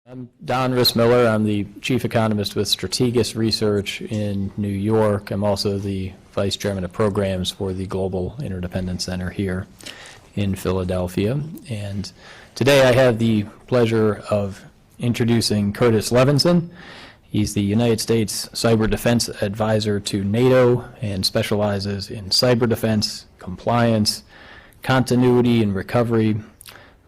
I'm Don Rissmiller. I'm the chief economist with Strategas Research in New York. I'm also the vice chairman of programs for the Global Interdependence Center here in Philadelphia. And today I have the pleasure of introducing Curtis Levinson. He's the United States Cyber Defense Advisor to NATO and specializes in cyber defense, compliance, continuity and recovery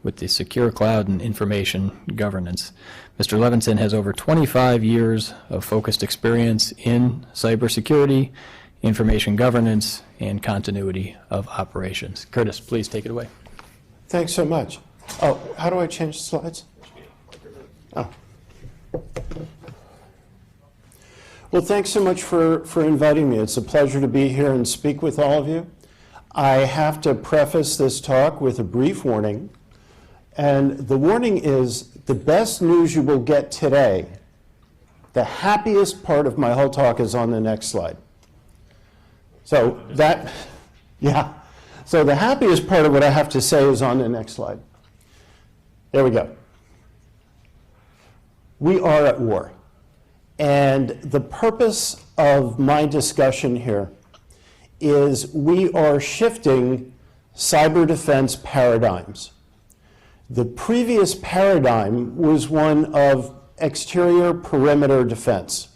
with the secure cloud and information governance. Mr. Levinson has over 25 years of focused experience in cybersecurity, information governance, and continuity of operations. Curtis, please take it away. Thanks so much. Oh, how do I change the slides? Oh. Well, thanks so much for inviting me. It's a pleasure to be here and speak with all of you. I have to preface this talk with a brief warning. And the warning is the best news you will get today, the happiest part of my whole talk is on the next slide. So the happiest part of what I have to say is on the next slide. There we go. We are at war. And the purpose of my discussion here is we are shifting cyber defense paradigms. The previous paradigm was one of exterior perimeter defense.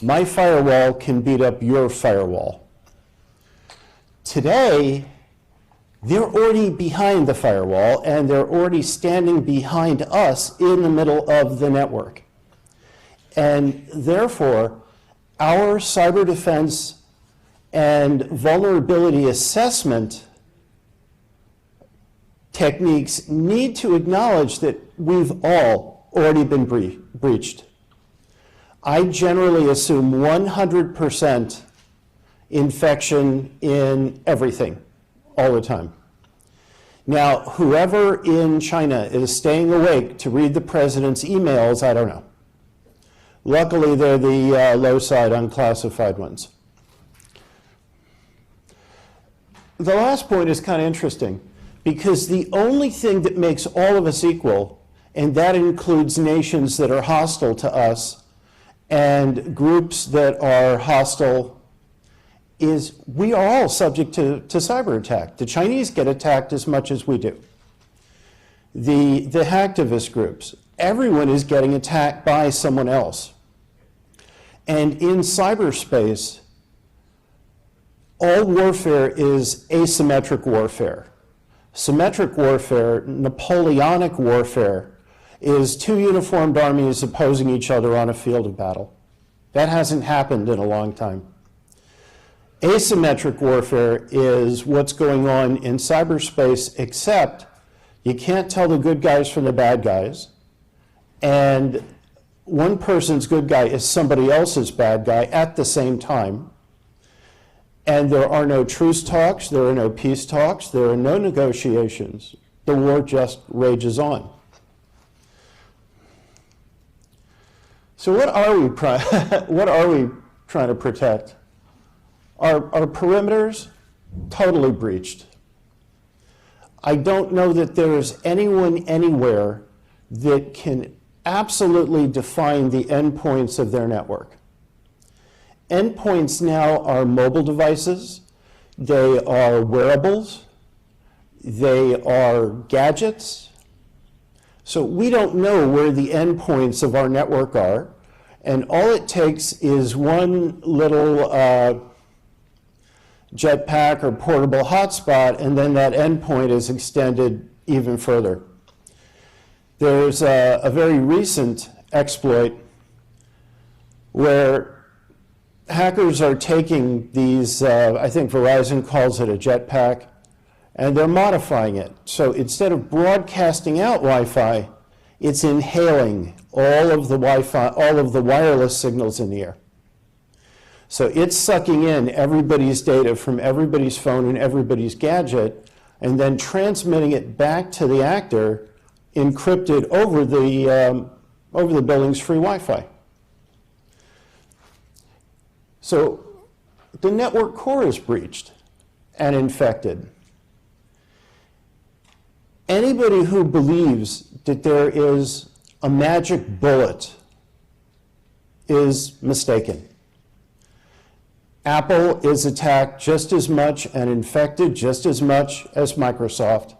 My firewall can beat up your firewall. Today, they're already behind the firewall and they're already standing behind us in the middle of the network. And therefore, our cyber defense and vulnerability assessment techniques need to acknowledge that we've all already been breached. I generally assume 100% infection in everything, all the time. Now, whoever in China is staying awake to read the president's emails, I don't know. Luckily, they're the low side unclassified ones. The last point is kind of interesting, because the only thing that makes all of us equal, and that includes nations that are hostile to us and groups that are hostile, is we are all subject to cyber attack. The Chinese get attacked as much as we do. The hacktivist groups, everyone is getting attacked by someone else. And in cyberspace, all warfare is asymmetric warfare. Symmetric warfare, Napoleonic warfare, is two uniformed armies opposing each other on a field of battle. That hasn't happened in a long time. Asymmetric warfare is what's going on in cyberspace, except you can't tell the good guys from the bad guys, and one person's good guy is somebody else's bad guy at the same time. And there are no truce talks, there are no peace talks, there are no negotiations. The war just rages on. So what are we trying to protect? Our perimeters, totally breached. I don't know that there is anyone anywhere that can absolutely define the endpoints of their network. Endpoints now are mobile devices, they are wearables, they are gadgets. So we don't know where the endpoints of our network are, and all it takes is one little jetpack or portable hotspot, and then that endpoint is extended even further. There's a very recent exploit where hackers are taking these, I think Verizon calls it a jetpack, and they're modifying it. So instead of broadcasting out Wi-Fi, it's inhaling all of the Wi-Fi, all of the wireless signals in the air. So it's sucking in everybody's data from everybody's phone and everybody's gadget, and then transmitting it back to the actor, encrypted over the building's free Wi-Fi. So the network core is breached and infected. Anybody who believes that there is a magic bullet is mistaken. Apple is attacked just as much and infected just as much as Microsoft.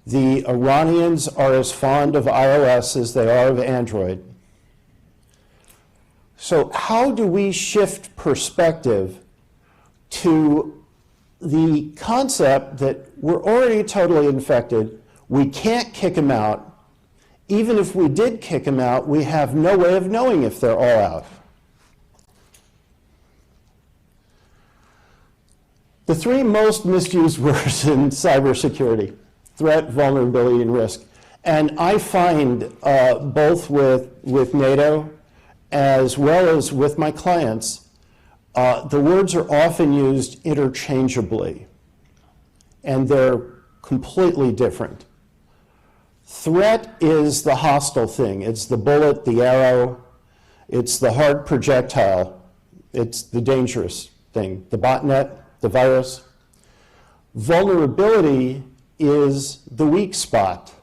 The Iranians are as fond of iOS as they are of Android. So how do we shift perspective to the concept that we're already totally infected, we can't kick them out. Even if we did kick them out, we have no way of knowing if they're all out. The three most misused words in cybersecurity: threat, vulnerability, and risk. And I find both with NATO as well as with my clients, the words are often used interchangeably, and they're completely different. Threat is the hostile thing. It's the bullet, the arrow, it's the hard projectile, it's the dangerous thing, the botnet, the virus. Vulnerability is the weak spot.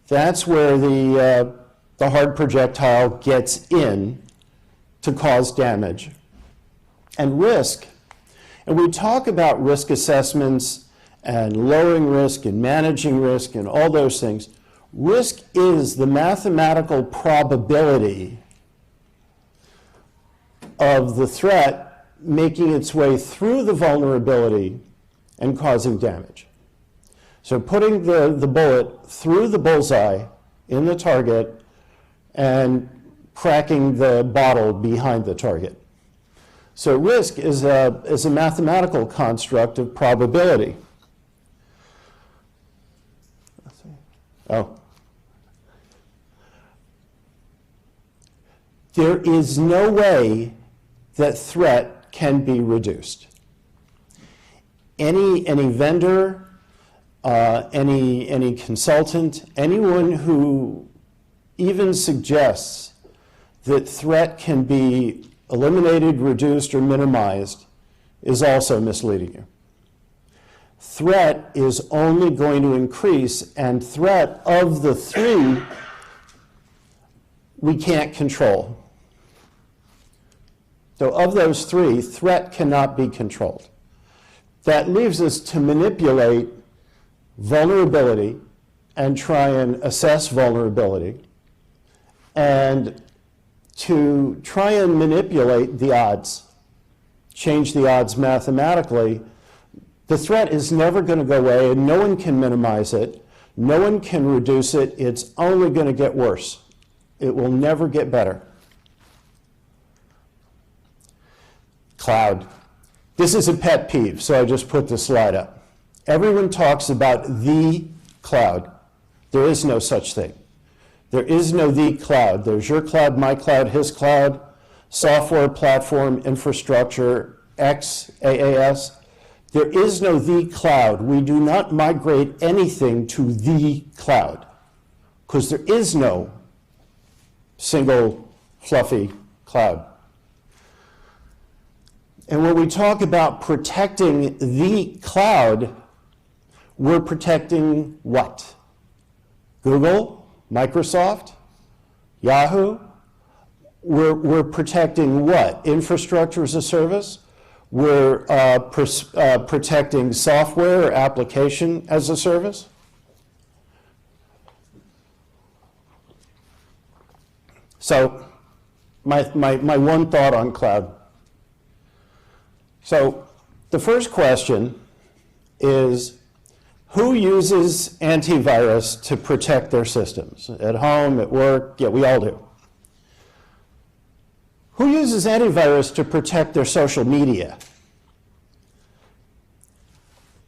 That's where the hard projectile gets in to cause damage. And risk, and we talk about risk assessments and lowering risk and managing risk and all those things. Risk is the mathematical probability of the threat making its way through the vulnerability and causing damage. So putting the bullet through the bullseye in the target and cracking the bottle behind the target. So risk is a mathematical construct of probability. Oh. There is no way that threat can be reduced. Any vendor, any consultant, anyone who even suggests that threat can be eliminated, reduced, or minimized is also misleading you. Threat is only going to increase, and threat of the three we can't control. So of those three, threat cannot be controlled. That leaves us to manipulate vulnerability and try and assess vulnerability, and to try and manipulate the odds, change the odds mathematically. The threat is never going to go away, and no one can minimize it. No one can reduce it. It's only going to get worse. It will never get better. Cloud. This is a pet peeve, so I just put the slide up. Everyone talks about the cloud. There is no such thing. There is no the cloud. There's your cloud, my cloud, his cloud, software, platform, infrastructure, XaaS. There is no the cloud. We do not migrate anything to the cloud because there is no single fluffy cloud. And when we talk about protecting the cloud, we're protecting what? Google, Microsoft, Yahoo? We're protecting what? Infrastructure as a service? We're protecting software or application as a service? So my one thought on cloud. So the first question is, who uses antivirus to protect their systems? At home, at work? Yeah, we all do. Who uses antivirus to protect their social media?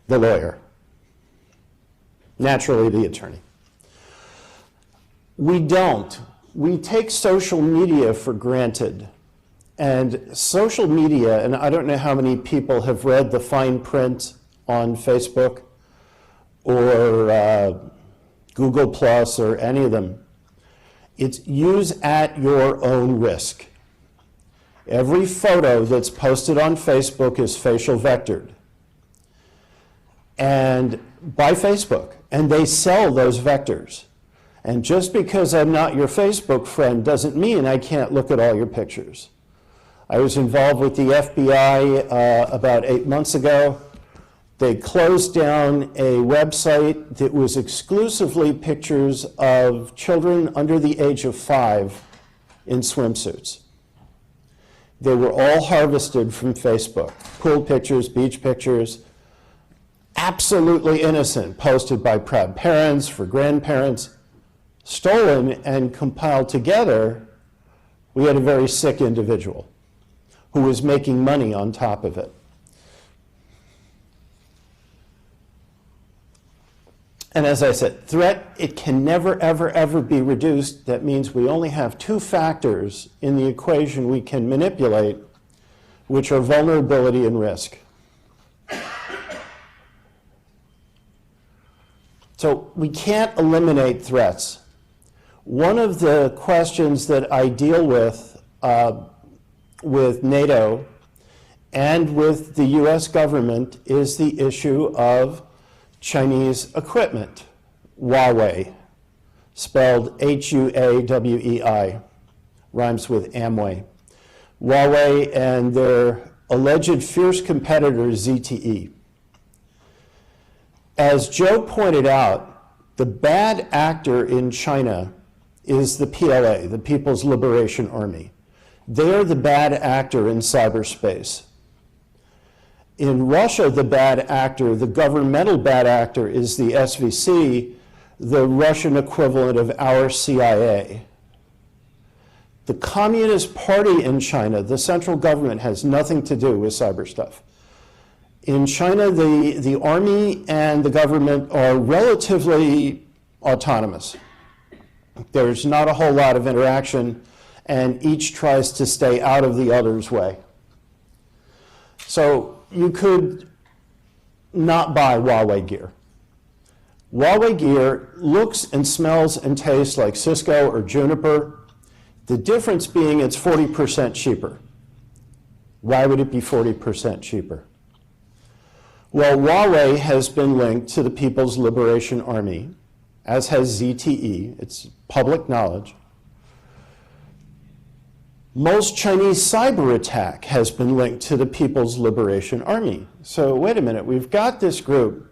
The lawyer. Naturally, the attorney. We don't. We take social media for granted. And social media, and I don't know how many people have read the fine print on Facebook or Google Plus or any of them. It's use at your own risk. Every photo that's posted on Facebook is facial vectored, and by Facebook, and they sell those vectors. And just because I'm not your Facebook friend doesn't mean I can't look at all your pictures. I was involved with the FBI about 8 months ago. They closed down a website that was exclusively pictures of children under the age of 5 in swimsuits. They were all harvested from Facebook. Pool pictures, beach pictures, absolutely innocent, posted by proud parents, for grandparents, stolen and compiled together. We had a very sick individual who was making money on top of it. And as I said, threat, it can never, ever, ever be reduced. That means we only have 2 factors in the equation we can manipulate, which are vulnerability and risk. So we can't eliminate threats. One of the questions that I deal with NATO and with the US government is the issue of Chinese equipment, Huawei, spelled Huawei, rhymes with Amway. Huawei and their alleged fierce competitor, ZTE. As Joe pointed out, the bad actor in China is the PLA, the People's Liberation Army. They're the bad actor in cyberspace. In Russia, the bad actor, the governmental bad actor, is the SVC, the Russian equivalent of our CIA. The Communist Party in China, the central government, has nothing to do with cyber stuff. In China, the army and the government are relatively autonomous. There's not a whole lot of interaction, and each tries to stay out of the other's way. So you could not buy Huawei gear. Huawei gear looks and smells and tastes like Cisco or Juniper, the difference being it's 40% cheaper. Why would it be 40% cheaper? Well, Huawei has been linked to the People's Liberation Army, as has ZTE. It's public knowledge. Most Chinese cyber attack has been linked to the People's Liberation Army. So wait a minute, we've got this group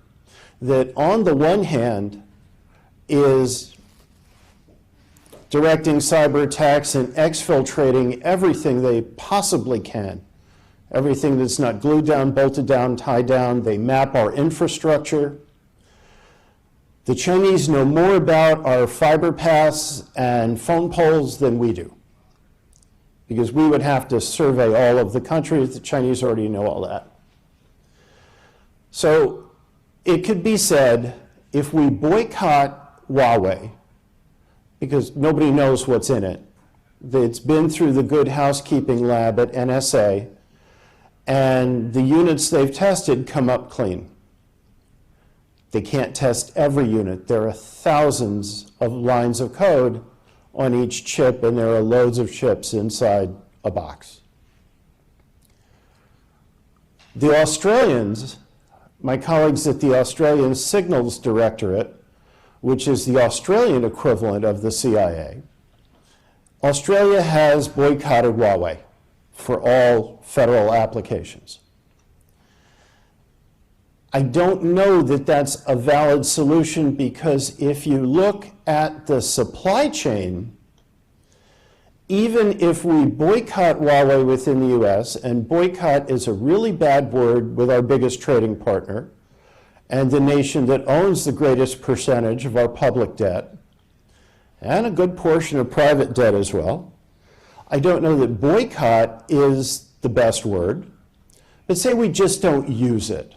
that on the one hand is directing cyber attacks and exfiltrating everything they possibly can. Everything that's not glued down, bolted down, tied down. They map our infrastructure. The Chinese know more about our fiber paths and phone poles than we do, because we would have to survey all of the countries. The Chinese already know all that. So it could be said, if we boycott Huawei, because nobody knows what's in it, it's been through the good housekeeping lab at NSA, and the units they've tested come up clean. They can't test every unit. There are thousands of lines of code on each chip, and there are loads of chips inside a box. The Australians, my colleagues at the Australian Signals Directorate, which is the Australian equivalent of the CIA, Australia has boycotted Huawei for all federal applications. I don't know that that's a valid solution, because if you look at the supply chain, even if we boycott Huawei within the US, and boycott is a really bad word with our biggest trading partner, and the nation that owns the greatest percentage of our public debt, and a good portion of private debt as well, I don't know that boycott is the best word, but say we just don't use it.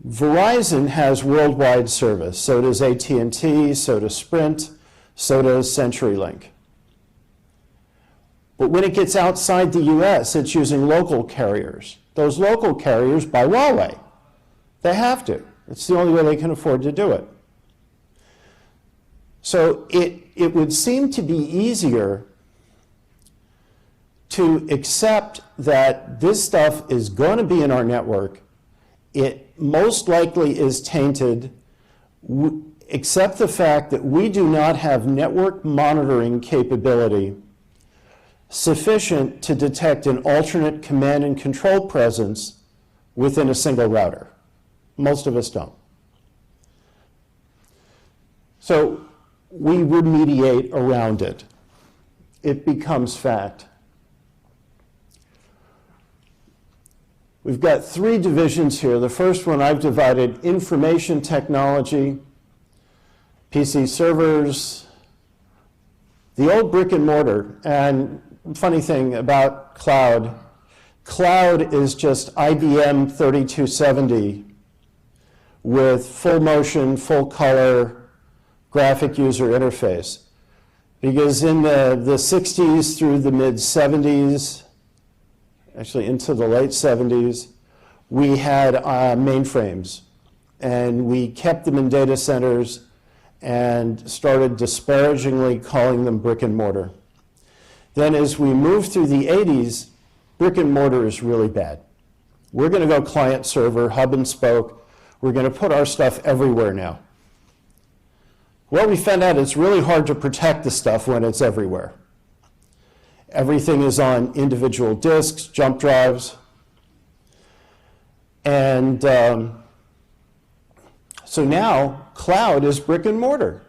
Verizon has worldwide service, so does AT&T, so does Sprint, so does CenturyLink. But when it gets outside the US, it's using local carriers. Those local carriers buy Huawei. They have to. It's the only way they can afford to do it. So it would seem to be easier to accept that this stuff is going to be in our network. It most likely is tainted, except the fact that we do not have network monitoring capability sufficient to detect an alternate command and control presence within a single router. Most of us don't. So we remediate around it. It becomes fact. We've got three divisions here. The first one I've divided: information technology, PC servers, the old brick and mortar. And funny thing about cloud, cloud is just IBM 3270 with full motion, full color graphic user interface. Because in the 60s through the mid 70s, actually into the late 70s, we had mainframes, and we kept them in data centers and started disparagingly calling them brick and mortar. Then as we moved through the 80s, brick and mortar is really bad. We're going to go client server, hub and spoke. We're going to put our stuff everywhere now. Well, we found out it's really hard to protect the stuff when it's everywhere. Everything is on individual disks, jump drives. And so now cloud is brick and mortar.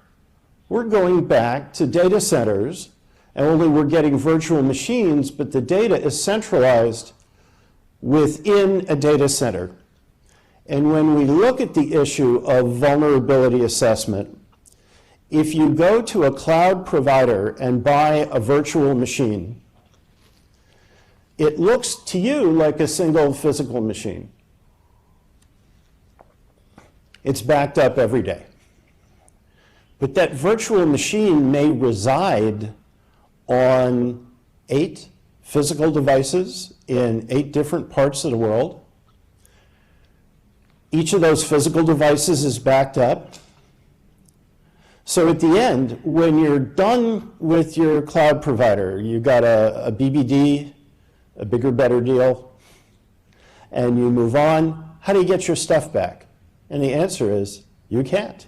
We're going back to data centers, and only we're getting virtual machines, but the data is centralized within a data center. And when we look at the issue of vulnerability assessment, if you go to a cloud provider and buy a virtual machine, it looks to you like a single physical machine. It's backed up every day. But that virtual machine may reside on 8 physical devices in 8 different parts of the world. Each of those physical devices is backed up. So at the end, when you're done with your cloud provider, you got a BBD, a bigger, better deal, and you move on, how do you get your stuff back? And the answer is, you can't.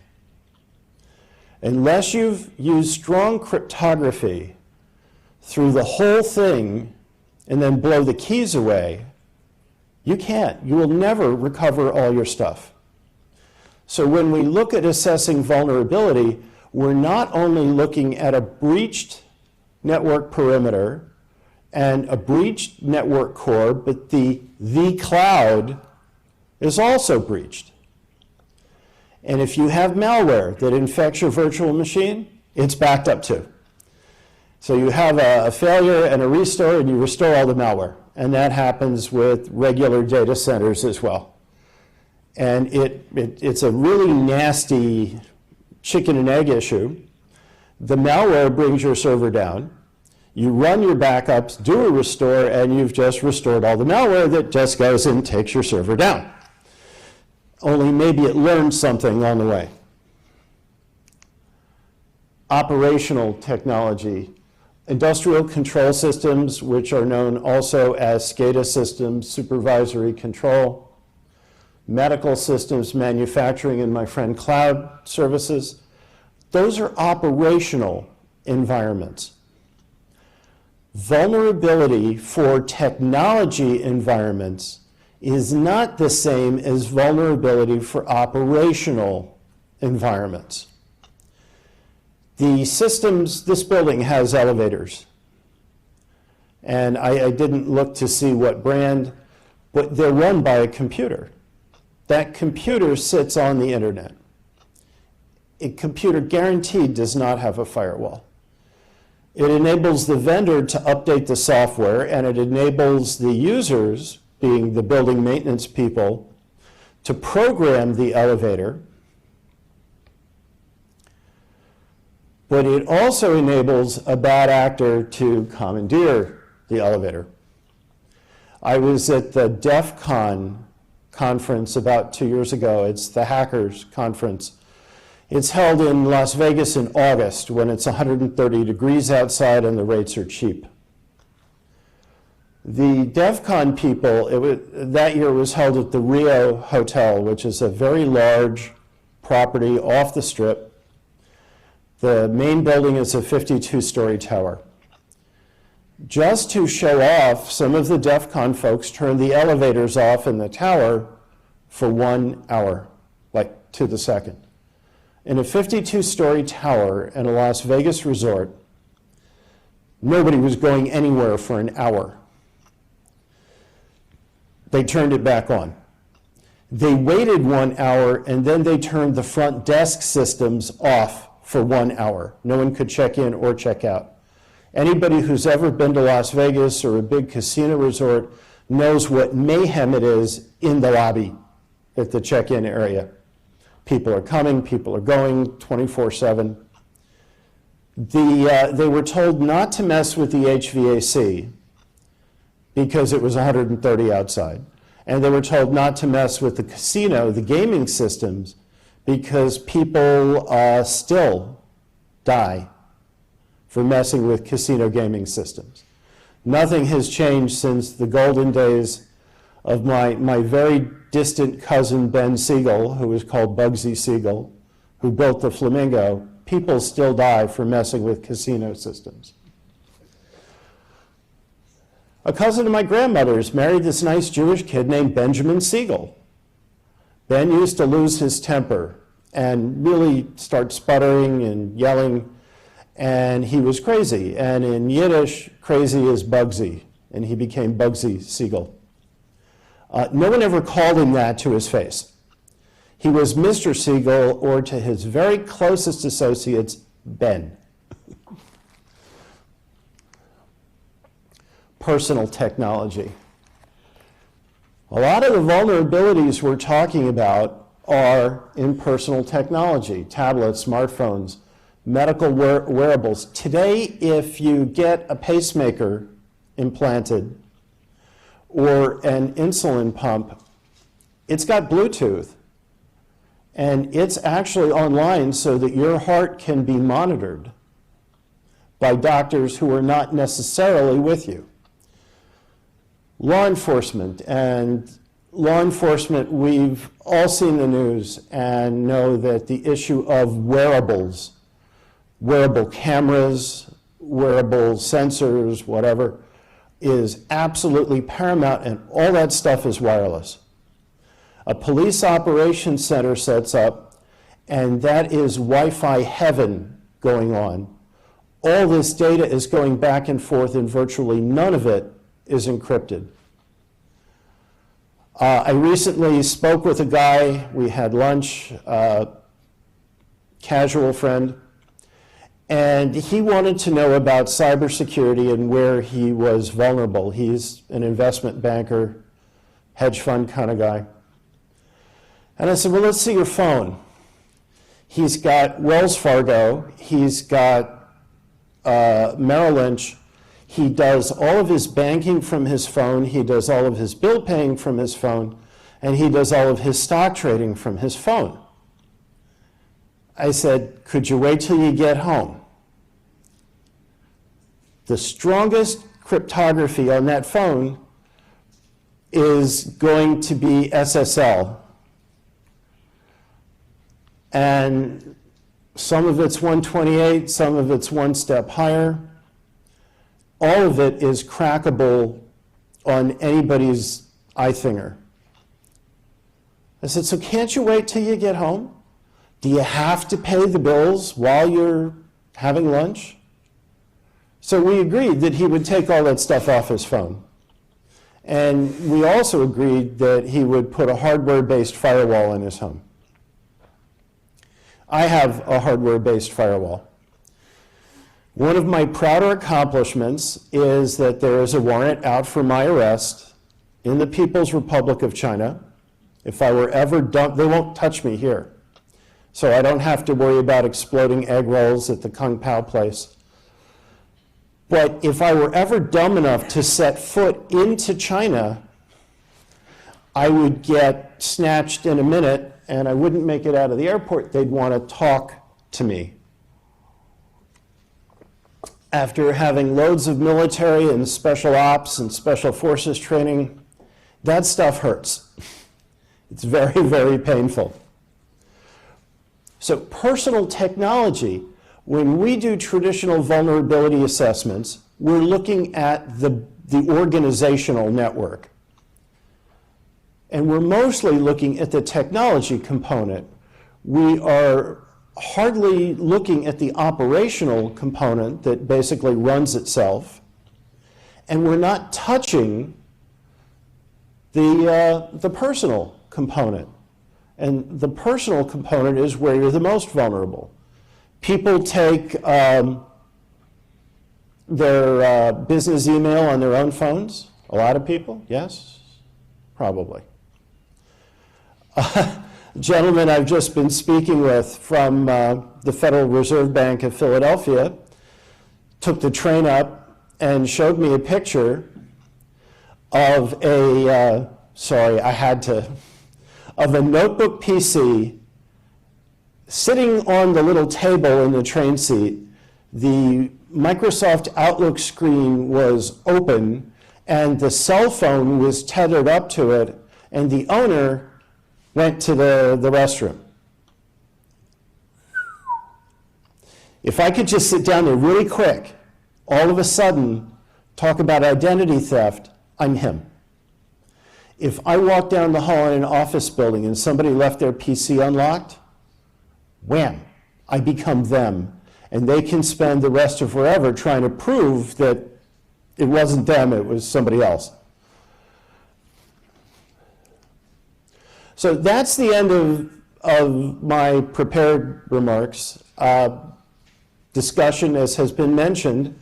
Unless you've used strong cryptography through the whole thing and then blow the keys away, you can't. You will never recover all your stuff. So when we look at assessing vulnerability, we're not only looking at a breached network perimeter and a breached network core, but the cloud is also breached. And if you have malware that infects your virtual machine, it's backed up too. So you have a failure and a restore, and you restore all the malware. And that happens with regular data centers as well. And it's a really nasty chicken and egg issue. The malware brings your server down. You run your backups, do a restore, and you've just restored all the malware that just goes and takes your server down. Only maybe it learned something on the way. Operational technology. Industrial control systems, which are known also as SCADA systems, supervisory control. Medical systems, manufacturing, and my friend cloud services. Those are operational environments. Vulnerability for technology environments is not the same as vulnerability for operational environments. The systems, this building has elevators. And I didn't look to see what brand, but they're run by a computer. That computer sits on the internet. A computer guaranteed does not have a firewall. It enables the vendor to update the software, and it enables the users, being the building maintenance people, to program the elevator. But it also enables a bad actor to commandeer the elevator. I was at the DEF CON conference about 2 years ago. It's the hackers conference. It's held in Las Vegas in August when it's 130 degrees outside and the rates are cheap. The DEF CON people, that year was held at the Rio Hotel, which is a very large property off the Strip. The main building is a 52-story tower. Just to show off, some of the DEF CON folks turned the elevators off in the tower for 1 hour, like to the second. In a 52-story tower in a Las Vegas resort, nobody was going anywhere for an hour. They turned it back on. They waited 1 hour, and then they turned the front desk systems off for 1 hour. No one could check in or check out. Anybody who's ever been to Las Vegas or a big casino resort knows what mayhem it is in the lobby at the check-in area. People are coming, people are going 24/7. They were told not to mess with the HVAC because it was 130 outside. And they were told not to mess with the casino, the gaming systems, because people still die for messing with casino gaming systems. Nothing has changed since the golden days of my very distant cousin Ben Siegel, who was called Bugsy Siegel, who built the Flamingo. People still die for messing with casino systems. A cousin of my grandmother's married this nice Jewish kid named Benjamin Siegel. Ben used to lose his temper and really start sputtering and yelling, and he was crazy. And in Yiddish, crazy is Bugsy, and he became Bugsy Siegel. No one ever called him that to his face. He was Mr. Siegel, or to his very closest associates, Ben. Personal technology. A lot of the vulnerabilities we're talking about are in personal technology, tablets, smartphones, medical wearables. Today, if you get a pacemaker implanted or an insulin pump, it's got Bluetooth. And it's actually online so that your heart can be monitored by doctors who are not necessarily with you. Law enforcement, we've all seen the news and know that the issue of wearables, wearable cameras, wearable sensors, whatever, is absolutely paramount, and all that stuff is wireless. A police operations center sets up, and that is Wi-Fi heaven going on. All this data is going back and forth, and virtually none of it is encrypted. I recently spoke with a guy, we had lunch, casual friend, and he wanted to know about cybersecurity and where he was vulnerable. He's an investment banker, hedge fund kind of guy. And I said, well, let's see your phone. He's got Wells Fargo, he's got Merrill Lynch. He does all of his banking from his phone, he does all of his bill paying from his phone, and he does all of his stock trading from his phone. I said, could you wait till you get home? The strongest cryptography on that phone is going to be SSL. And some of it's 128, some of it's one step higher. All of it is crackable on anybody's iFinger. I said, so can't you wait till you get home? Do you have to pay the bills while you're having lunch? So we agreed that he would take all that stuff off his phone. And we also agreed that he would put a hardware-based firewall in his home. I have a hardware-based firewall. One of my prouder accomplishments is that there is a warrant out for my arrest in the People's Republic of China. If I were ever dumped, they won't touch me here. So I don't have to worry about exploding egg rolls at the Kung Pao place. But if I were ever dumb enough to set foot into China, I would get snatched in a minute and I wouldn't make it out of the airport. They'd want to talk to me. After having loads of military and special ops and special forces training, that stuff hurts. It's very, very painful. So personal technology, when we do traditional vulnerability assessments, we're looking at the organizational network. And we're mostly looking at the technology component. We are hardly looking at the operational component that basically runs itself. And we're not touching the personal component. And the personal component is where you're the most vulnerable. People take their business email on their own phones. A lot of people, yes, probably. A gentleman I've just been speaking with from the Federal Reserve Bank of Philadelphia took the train up and showed me a picture of a, of a notebook PC sitting on the little table in the train seat. The Microsoft Outlook screen was open and the cell phone was tethered up to it, and the owner went to the restroom. If I could just sit down there really quick, all of a sudden talk about identity theft, I'm him. If I walk down the hall in an office building and somebody left their PC unlocked, wham, I become them. And they can spend the rest of forever trying to prove that it wasn't them, it was somebody else. So that's the end of my prepared remarks. Discussion, as has been mentioned,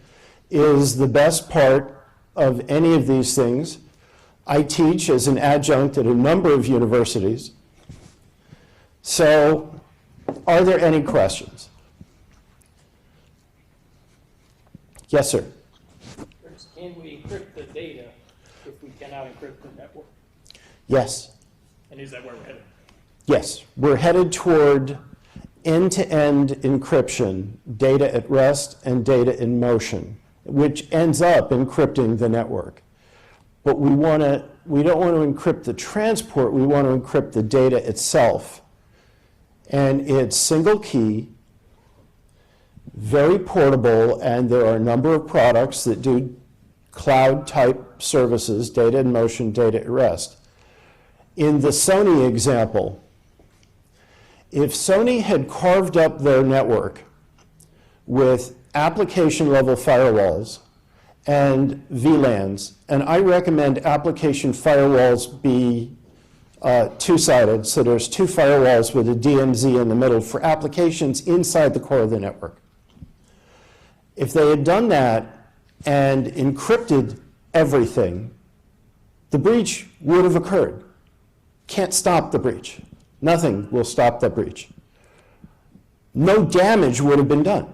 is the best part of any of these things. I teach as an adjunct at a number of universities. So, are there any questions? Yes, sir. Can we encrypt the data if we cannot encrypt the network? Yes. And is that where we're headed? Yes. We're headed toward end-to-end encryption, data at rest and data in motion, which ends up encrypting the network. But we don't want to encrypt the transport, we want to encrypt the data itself. And it's single key, very portable, and there are a number of products that do cloud-type services, data in motion, data at rest. In the Sony example, if Sony had carved up their network with application-level firewalls and VLANs, and I recommend application firewalls be two-sided, so there's two firewalls with a DMZ in the middle for applications inside the core of the network. If they had done that and encrypted everything, the breach would have occurred. Can't stop the breach. Nothing will stop the breach. No damage would have been done.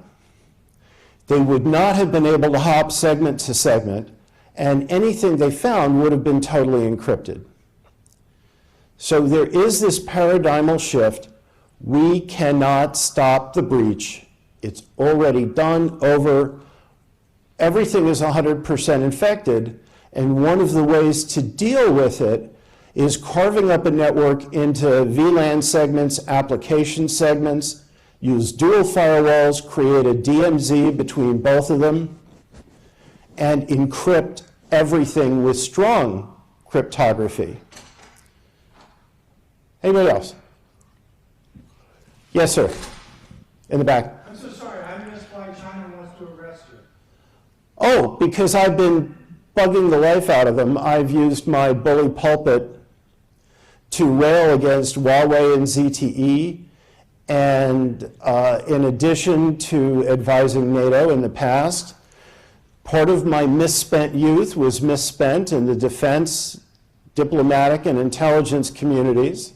They would not have been able to hop segment to segment, and anything they found would have been totally encrypted. So there is this paradigmal shift. We cannot stop the breach. It's already done, over. Everything is 100% infected, and one of the ways to deal with it is carving up a network into VLAN segments, application segments, use dual firewalls, create a DMZ between both of them, and encrypt everything with strong cryptography. Anybody else? Yes, sir. In the back. I'm so sorry, I missed why China wants to arrest you. Oh, because I've been bugging the life out of them. I've used my bully pulpit to rail against Huawei and ZTE, and in addition to advising NATO in the past, part of my misspent youth was misspent in the defense, diplomatic, and intelligence communities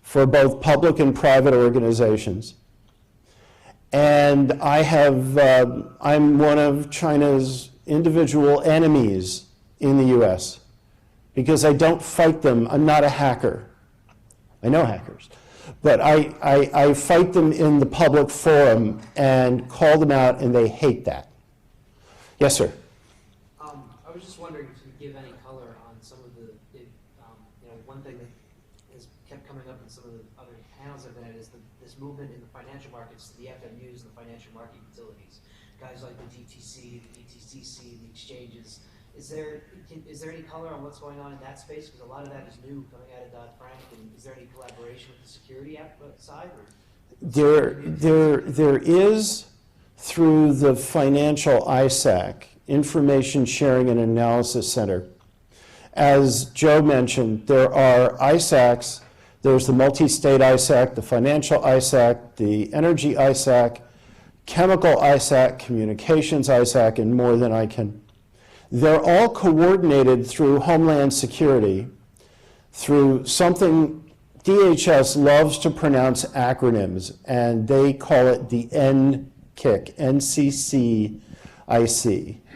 for both public and private organizations. And I'm one of China's individual enemies in the US because I don't fight them. I'm not a hacker. I know hackers. But I fight them in the public forum and call them out, and they hate that. Yes, sir. I was just wondering if you could give any color on some of one thing that has kept coming up in some of the other panels I've been at is the this movement in the financial markets to the FMUs, the financial market utilities, guys like the DTC, the DTCC, the exchanges. Is there any color on what's going on in that space? Because a lot of that is new coming out of Dodd-Frank. And is there any collaboration with the security side? Or? There is, through the financial ISAC, Information Sharing and Analysis Center. As Joe mentioned, there are ISACs. There's the multi-state ISAC, the financial ISAC, the energy ISAC, chemical ISAC, communications ISAC, and more than I can. They're all coordinated through Homeland Security, through something DHS loves to pronounce acronyms, and they call it the NCCIC, NCCIC.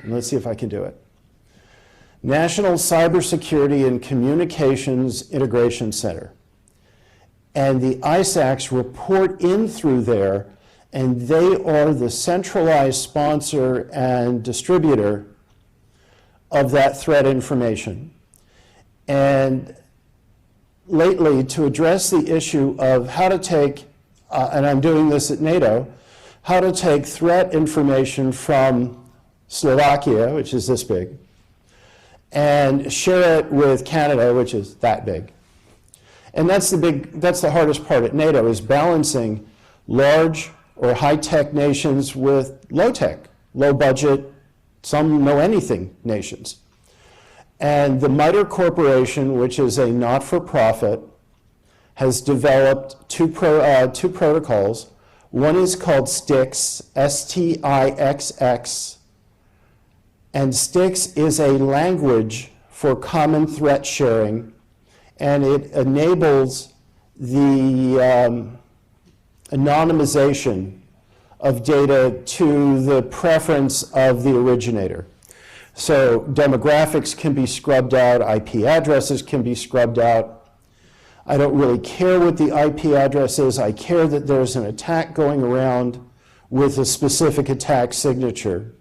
And let's see if I can do it. National Cybersecurity and Communications Integration Center. And the ISACs report in through there, and they are the centralized sponsor and distributor of that threat information. And lately, to address the issue of how to take, and I'm doing this at NATO, how to take threat information from Slovakia, which is this big, and share it with Canada, which is that big. And that's the hardest part at NATO, is balancing large or high-tech nations with low-tech, low-budget, some know-anything nations. And the MITRE Corporation, which is a not-for-profit, has developed two protocols. One is called STIX, S-T-I-X-X, and STIX is a language for common threat sharing, and it enables the anonymization of data to the preference of the originator. So demographics can be scrubbed out, IP addresses can be scrubbed out. I don't really care what the IP address is. I care that there's an attack going around with a specific attack signature.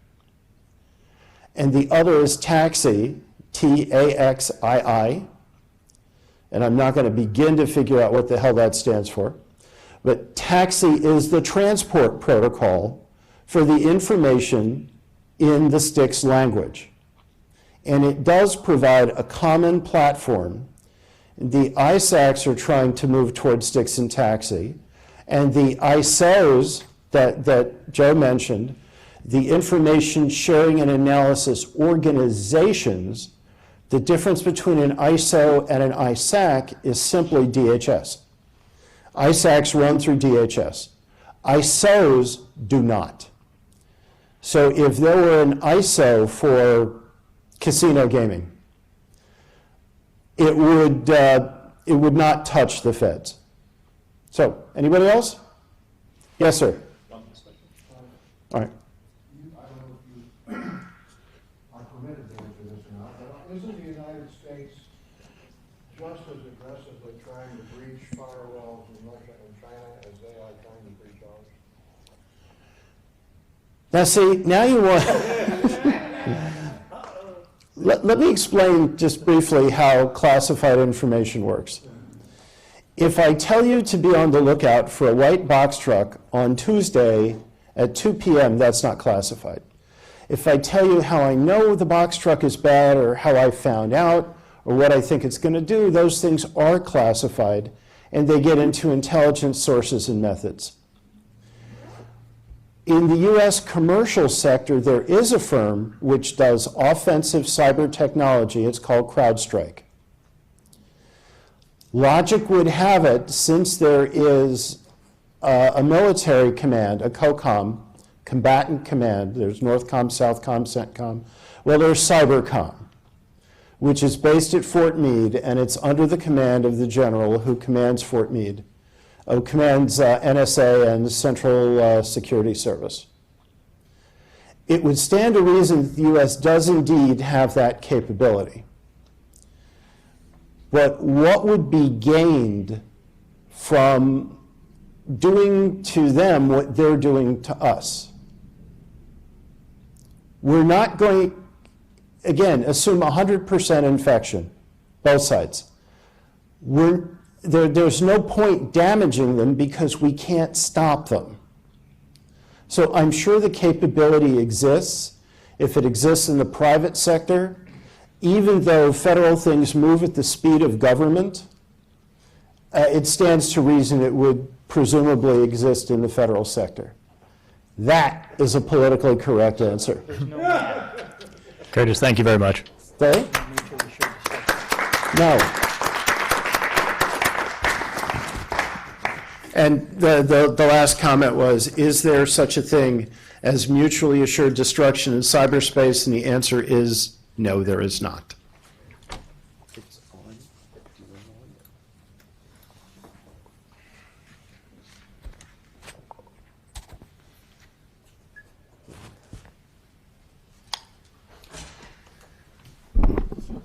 And the other is TAXII, T-A-X-I-I. And I'm not going to begin to figure out what the hell that stands for. But TAXII is the transport protocol for the information in the STIX language. And it does provide a common platform. The ISACs are trying to move towards STIX and TAXII. And the ISOs that Joe mentioned, the Information Sharing and Analysis Organizations, the difference between an ISO and an ISAC is simply DHS. ISACs run through DHS. ISOs do not. So if there were an ISO for casino gaming, it would not touch the feds. So, anybody else? Yes, sir. All right. I don't know if you are permitted to answer this or not, but isn't the United States just as aggressively trying to breach firewalls in Russia and China as they are trying to breach ours? Now see, now you want... Let me explain just briefly how classified information works. If I tell you to be on the lookout for a white box truck on Tuesday at 2 p.m., that's not classified. If I tell you how I know the box truck is bad or how I found out or what I think it's going to do, those things are classified, and they get into intelligence sources and methods. In the U.S. commercial sector, there is a firm which does offensive cyber technology. It's called CrowdStrike. Logic would have it, since there is a military command, a COCOM, combatant command, there's Northcom, Southcom, CENTCOM, well, there's Cybercom, which is based at Fort Meade, and it's under the command of the general who commands Fort Meade. Commands NSA and the Central Security Service. It would stand to reason that the U.S. does indeed have that capability. But what would be gained from doing to them what they're doing to us? We're not going, again, assume 100% infection, both sides. there's no point damaging them because we can't stop them. So I'm sure the capability exists. If it exists in the private sector, even though federal things move at the speed of government, it stands to reason it would presumably exist in the federal sector. That is a politically correct answer. Curtis, thank you very much. Okay? No. And the last comment was, is there such a thing as mutually assured destruction in cyberspace? And the answer is no, there is not.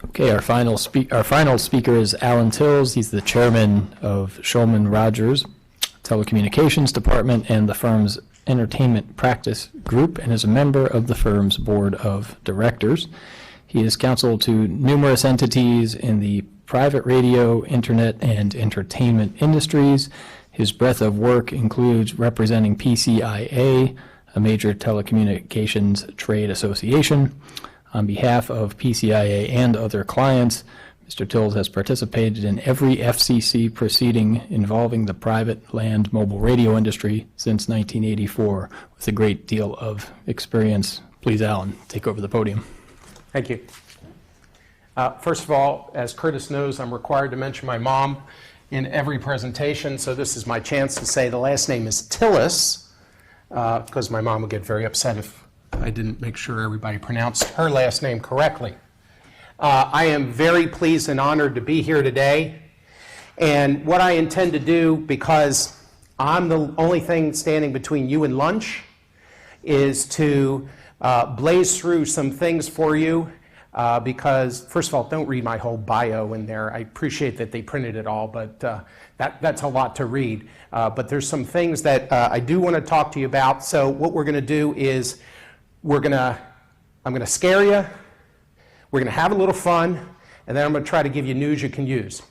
Okay, our final speaker is Alan Tills. He's the chairman of Shulman Rogers Telecommunications Department and the firm's Entertainment Practice Group, and is a member of the firm's board of directors. He is counsel to numerous entities in the private radio, internet, and entertainment industries. His breadth of work includes representing PCIA, a major telecommunications trade association. On behalf of PCIA and other clients, Mr. Tills has participated in every FCC proceeding involving the private land mobile radio industry since 1984 with a great deal of experience. Please, Alan, take over the podium. Thank you. First of all, as Curtis knows, I'm required to mention my mom in every presentation, so this is my chance to say the last name is Tillis, because my mom would get very upset if I didn't make sure everybody pronounced her last name correctly. I am very pleased and honored to be here today. And what I intend to do, because I'm the only thing standing between you and lunch, is to blaze through some things for you. Because, first of all, don't read my whole bio in there. I appreciate that they printed it all, but that's a lot to read. But there's some things that I do want to talk to you about. So what we're going to do is I'm going to scare you, we're going to have a little fun, and then I'm going to try to give you news you can use.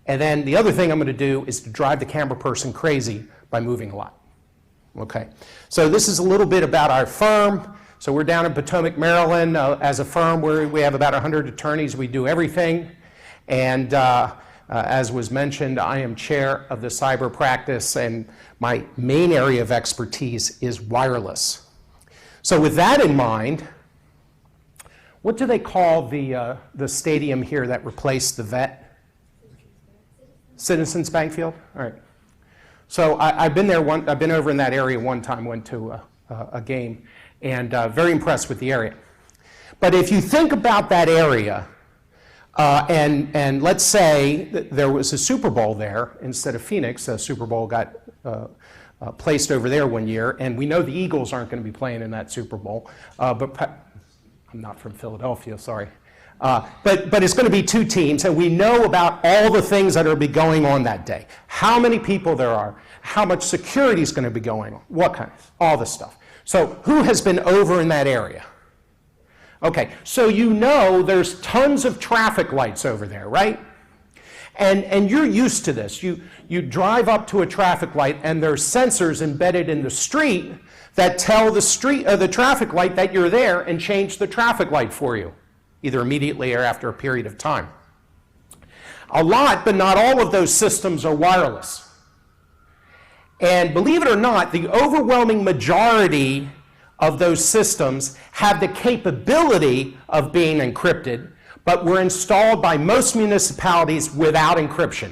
And then the other thing I'm going to do is to drive the camera person crazy by moving a lot. Okay, so this is a little bit about our firm. So we're down in Potomac, Maryland. As a firm, we have about 100 attorneys. We do everything. And as was mentioned, I am chair of the cyber practice, and my main area of expertise is wireless. So with that in mind, what do they call the stadium here that replaced the vet? Citizens Bank Field? All right. So I've been there I've been over in that area one time, went to a game, and very impressed with the area. But if you think about that area, and let's say that there was a Super Bowl there instead of Phoenix, a Super Bowl got placed over there one year, and we know the Eagles aren't going to be playing in that Super Bowl, but I'm not from Philadelphia, sorry. But it's going to be two teams, and we know about all the things that are be going on that day. How many people there are, how much security is going to be going on, what kind, all this stuff. So who has been over in that area? Okay, so you know there's tons of traffic lights over there, right? And you're used to this. You drive up to a traffic light, and there's sensors embedded in the street that tell the traffic light that you're there and change the traffic light for you, either immediately or after a period of time. A lot, but not all of those systems are wireless. And believe it or not, the overwhelming majority of those systems have the capability of being encrypted, but were installed by most municipalities without encryption.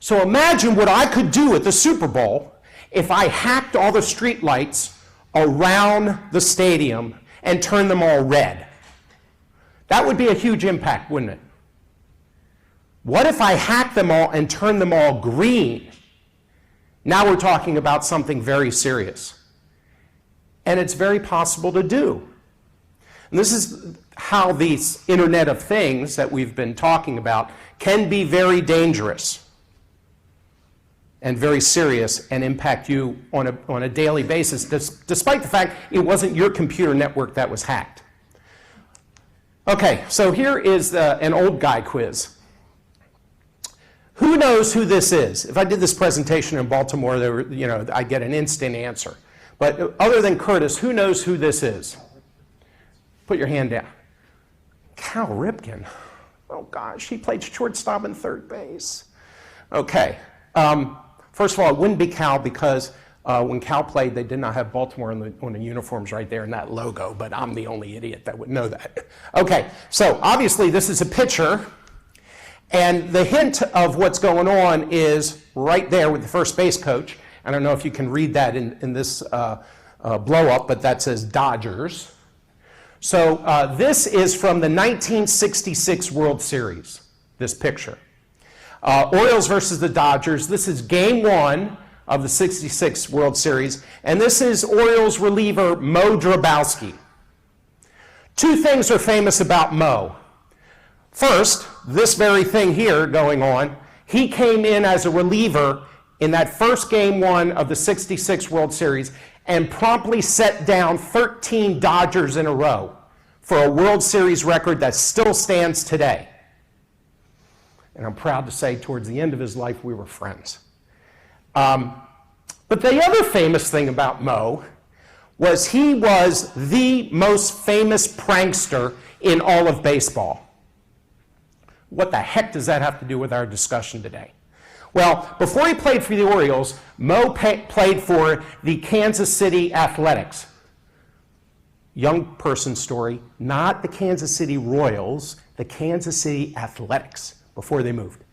So imagine what I could do at the Super Bowl if I hacked all the street lights around the stadium and turned them all red. That would be a huge impact, wouldn't it? What if I hacked them all and turned them all green? Now we're talking about something very serious. And it's very possible to do. And this is how these Internet of Things that we've been talking about can be very dangerous and very serious and impact you on a daily basis, despite the fact it wasn't your computer network that was hacked. Okay, so here is an old guy quiz. Who knows who this is? If I did this presentation in Baltimore, there were, I'd get an instant answer. But other than Curtis, who knows who this is? Put your hand down. Cal Ripken. Oh gosh, he played shortstop and third base. Okay. First of all, it wouldn't be Cal because when Cal played, they did not have Baltimore on the uniforms right there in that logo, but I'm the only idiot that would know that. Okay, so obviously this is a pitcher, and the hint of what's going on is right there with the first base coach. I don't know if you can read that in this blow-up, but that says Dodgers. So this is from the 1966 World Series, this picture. Orioles versus the Dodgers. This is game 1 of the 66 World Series, and this is Orioles reliever Mo Drabowski. Two things are famous about Mo. First, this very thing here going on, he came in as a reliever in that first game 1 of the 66 World Series and promptly set down 13 Dodgers in a row for a World Series record that still stands today. And I'm proud to say towards the end of his life, we were friends. But the other famous thing about Mo was he was the most famous prankster in all of baseball. What the heck does that have to do with our discussion today? Well, before he played for the Orioles, Mo played for the Kansas City Athletics. Young person story, not the Kansas City Royals, the Kansas City Athletics, before they moved.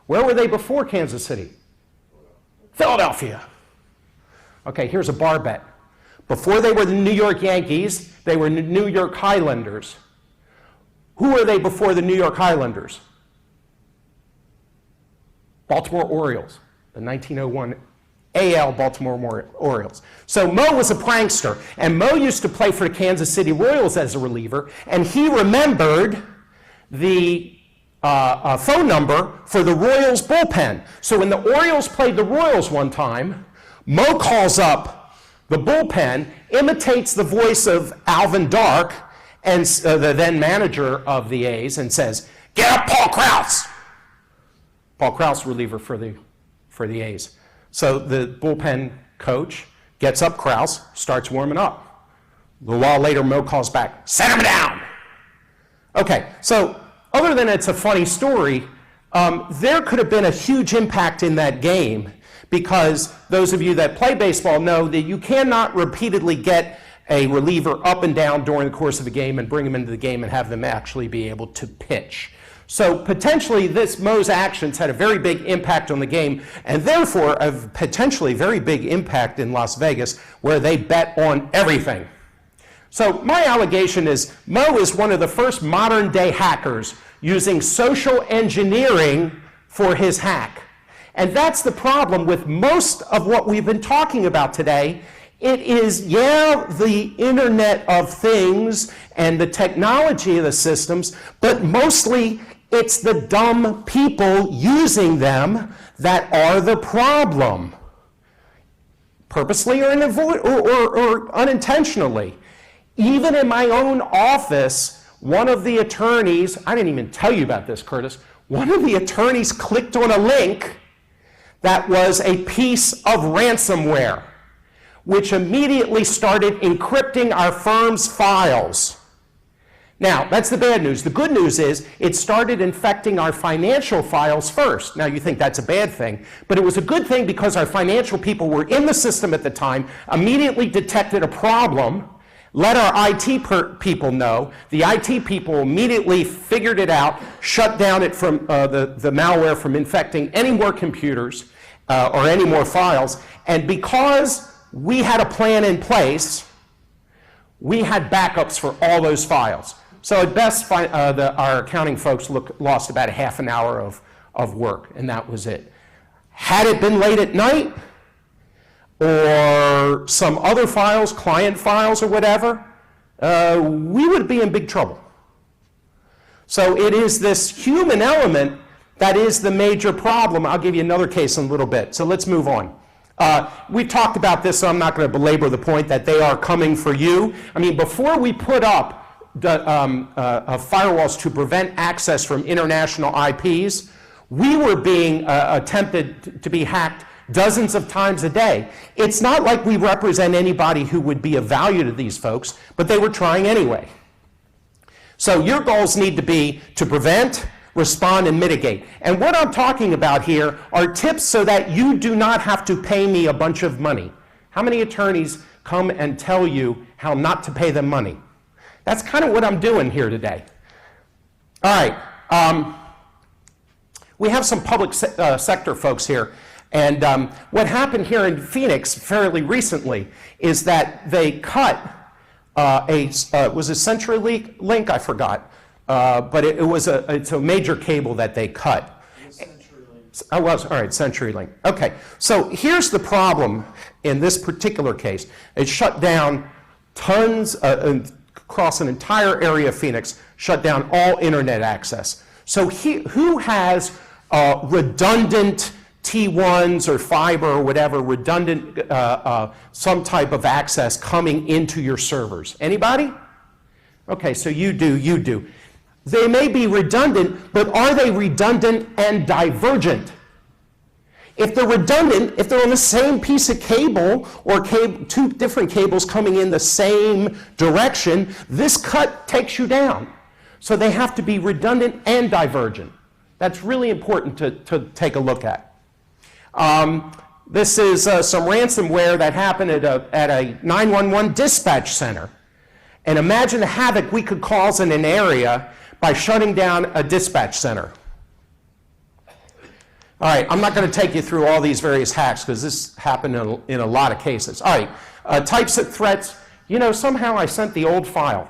Where were they before Kansas City? Philadelphia. Okay, here's a bar bet. Before they were the New York Yankees, they were the New York Highlanders. Who were they before the New York Highlanders? Baltimore Orioles, the 1901 AL Baltimore Orioles. So Mo was a prankster, and Mo used to play for the Kansas City Royals as a reliever, and he remembered the phone number for the Royals bullpen. So when the Orioles played the Royals one time, Mo calls up the bullpen, imitates the voice of Alvin Dark, and the then manager of the A's, and says, "Get up, Paul Krause." Paul Krause, reliever for the A's. So the bullpen coach gets up Krause, starts warming up. A little while later, Mo calls back, "Set him down." Okay, so other than it's a funny story, there could have been a huge impact in that game because those of you that play baseball know that you cannot repeatedly get a reliever up and down during the course of a game and bring them into the game and have them actually be able to pitch. So potentially Mo's actions had a very big impact on the game, and therefore a potentially very big impact in Las Vegas, where they bet on everything. So my allegation is Mo is one of the first modern day hackers using social engineering for his hack. And that's the problem with most of what we've been talking about today. It is, the Internet of Things and the technology of the systems, but mostly it's the dumb people using them that are the problem, purposely or unintentionally. Even in my own office, one of the attorneys, I didn't even tell you about this, Curtis, one of the attorneys clicked on a link that was a piece of ransomware, which immediately started encrypting our firm's files. Now, that's the bad news. The good news is it started infecting our financial files first. Now, you think that's a bad thing, but it was a good thing because our financial people were in the system at the time, immediately detected a problem, let our IT people know. The IT people immediately figured it out, shut down it from the malware from infecting any more computers or any more files, and because we had a plan in place, we had backups for all those files. So at best, our accounting folks lost about a half an hour of work, and that was it. Had it been late at night, or some other files, client files or whatever, we would be in big trouble. So it is this human element that is the major problem. I'll give you another case in a little bit. So let's move on. We've talked about this, so I'm not going to belabor the point that they are coming for you. I mean, before we put up the, firewalls to prevent access from international IPs, We were being attempted to be hacked dozens of times a day. It's not like we represent anybody who would be of value to these folks, but they were trying anyway. So your goals need to be to prevent, respond, and mitigate. And what I'm talking about here are tips so that you do not have to pay me a bunch of money. How many attorneys come and tell you how not to pay them money? That's kind of what I'm doing here today. All right. We have some public sector folks here. And what happened here in Phoenix fairly recently is that they cut was it CenturyLink? I forgot. But it's a major cable that they cut. All right, CenturyLink. Okay, so here's the problem in this particular case. It shut down tons, across an entire area of Phoenix, shut down all internet access. So who has redundant T1s or fiber or whatever, redundant some type of access coming into your servers? Anybody? Okay, so you do. They may be redundant, but are they redundant and divergent? If they're redundant, if they're on the same piece of cable or two different cables coming in the same direction, this cut takes you down. So they have to be redundant and divergent. That's really important to take a look at. This is some ransomware that happened at a 911 dispatch center. And imagine the havoc we could cause in an area by shutting down a dispatch center. All right, I'm not going to take you through all these various hacks because this happened in a lot of cases. All right, types of threats. You know, somehow I sent the old file.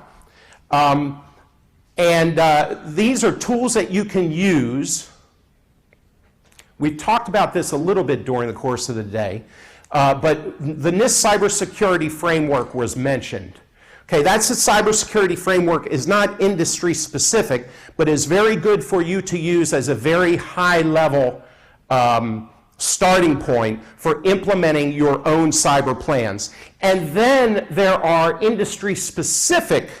These are tools that you can use. We've talked about this a little bit during the course of the day, but the NIST cybersecurity framework was mentioned. Okay, that's a cybersecurity framework, is not industry specific, but is very good for you to use as a very high level starting point for implementing your own cyber plans. And then there are industry specific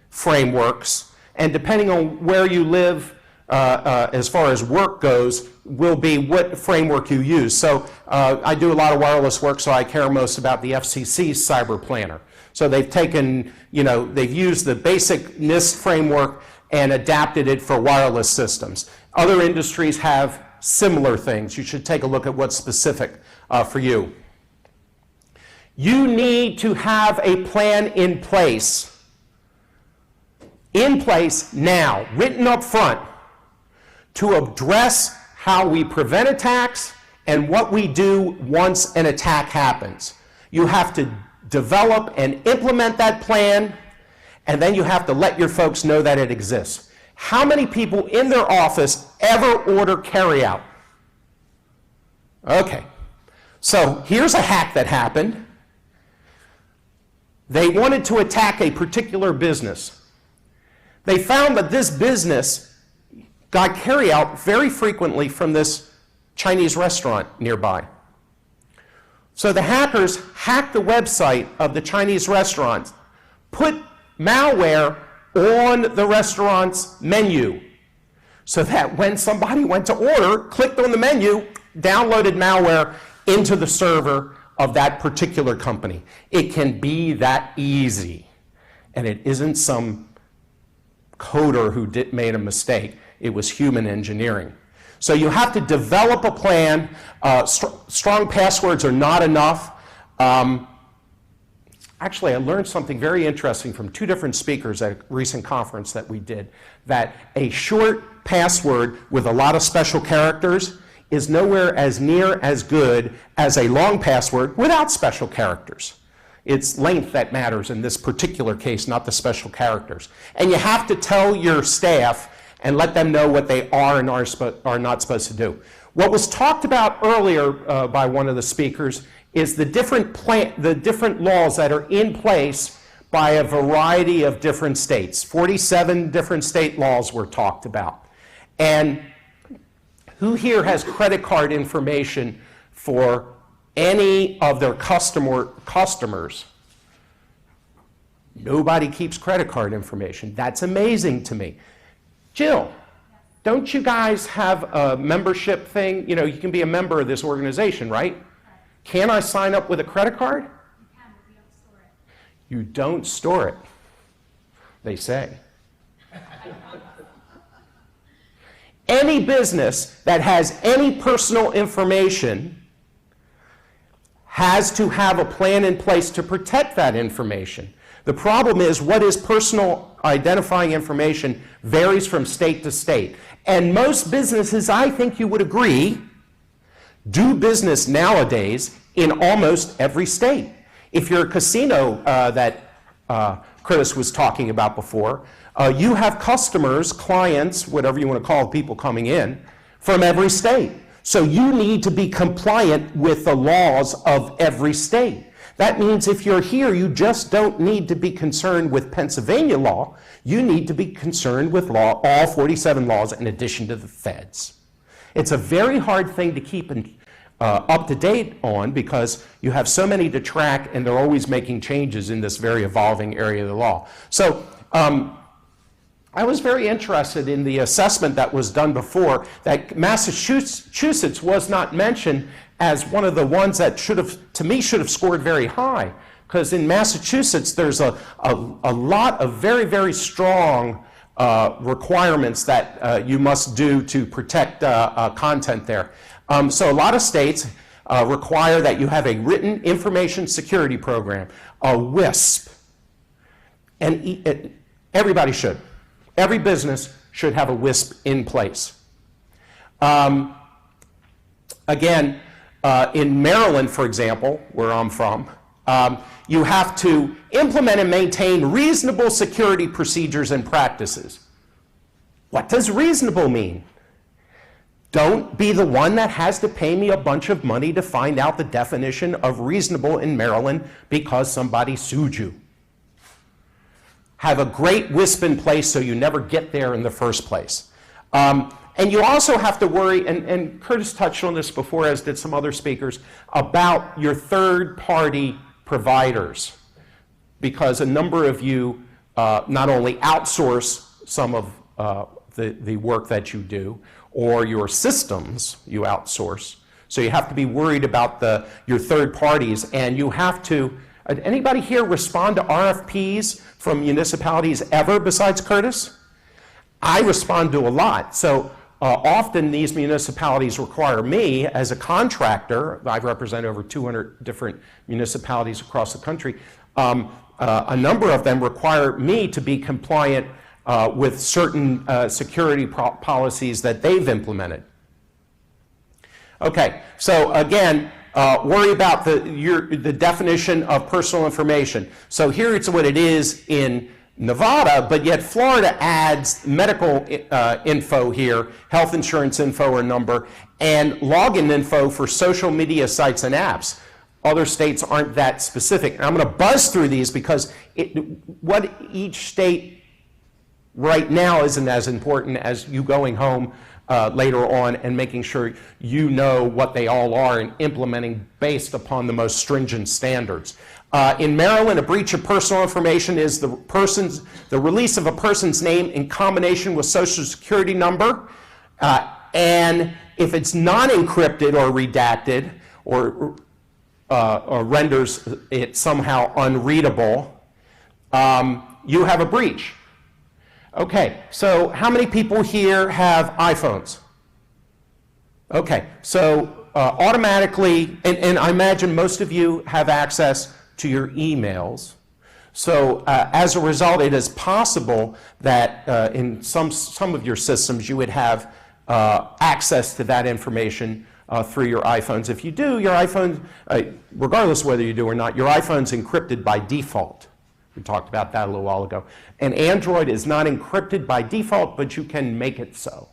frameworks, and depending on where you live, as far as work goes, will be what framework you use. So I do a lot of wireless work, so I care most about the FCC's cyber planner. So they've taken, they've used the basic NIST framework and adapted it for wireless systems. Other industries have similar things. You should take a look at what's specific for you. You need to have a plan in place now, written up front, to address how we prevent attacks and what we do once an attack happens. You have to develop and implement that plan, and then you have to let your folks know that it exists. How many people in their office ever order carryout? Okay, so here's a hack that happened. They wanted to attack a particular business. They found that this business got carryout very frequently from this Chinese restaurant nearby. So the hackers hacked the website of the Chinese restaurant, put malware on the restaurant's menu, so that when somebody went to order, clicked on the menu, downloaded malware into the server of that particular company. It can be that easy. And it isn't some coder who made a mistake. It was human engineering. So you have to develop a plan. Strong passwords are not enough. Actually, I learned something very interesting from two different speakers at a recent conference that we did, that a short password with a lot of special characters is nowhere as near as good as a long password without special characters. It's length that matters in this particular case, not the special characters. And you have to tell your staff and let them know what they are and are not supposed to do. What was talked about earlier by one of the speakers is the different laws that are in place by a variety of different states. 47 different state laws were talked about. And who here has credit card information for any of their customers? Nobody keeps credit card information. That's amazing to me. Jill, don't you guys have a membership thing? You know, you can be a member of this organization, right? Can I sign up with a credit card? You can, but we don't store it. You don't store it, they say. Any business that has any personal information has to have a plan in place to protect that information. The problem is, what is personal identifying information varies from state to state. And most businesses, I think you would agree, do business nowadays in almost every state. If you're a casino that Curtis was talking about before, you have customers, clients, whatever you want to call people coming in, from every state. So you need to be compliant with the laws of every state. That means if you're here, you just don't need to be concerned with Pennsylvania law. You need to be concerned with law, all 47 laws in addition to the feds. It's a very hard thing to keep up to date on because you have so many to track and they're always making changes in this very evolving area of the law. So I was very interested in the assessment that was done before, that Massachusetts was not mentioned as one of the ones that should have scored very high. Because in Massachusetts, there's a lot of very, very strong requirements that you must do to protect content there. So a lot of states require that you have a written information security program, a WISP. And everybody should. Every business should have a WISP in place. Again, in Maryland, for example, where I'm from, you have to implement and maintain reasonable security procedures and practices. What does reasonable mean? Don't be the one that has to pay me a bunch of money to find out the definition of reasonable in Maryland because somebody sued you. Have a great WISP in place so you never get there in the first place. And you also have to worry, and Curtis touched on this before, as did some other speakers, about your third-party providers. Because a number of you not only outsource some of the work that you do, or your systems you outsource. So you have to be worried about your third parties, and you have to, anybody here respond to RFPs from municipalities ever besides Curtis? I respond to a lot. So often these municipalities require me as a contractor, I represent over 200 different municipalities across the country, a number of them require me to be compliant with certain security policies that they've implemented. Okay, so again, worry about the definition of personal information. So here it's what it is in Nevada, but yet Florida adds medical info here, health insurance info or number, and login info for social media sites and apps. Other states aren't that specific. And I'm going to buzz through these because what each state right now isn't as important as you going home later on and making sure you know what they all are and implementing based upon the most stringent standards. In Maryland, a breach of personal information is the release of a person's name in combination with social security number, and if it's non-encrypted or redacted or renders it somehow unreadable, you have a breach. Okay, so how many people here have iPhones? Okay, so automatically, and I imagine most of you have access to your emails. So as a result, it is possible that in some of your systems you would have access to that information through your iPhones. If you do, your iPhone, regardless of whether you do or not, your iPhone's encrypted by default. We talked about that a little while ago. And Android is not encrypted by default, but you can make it so.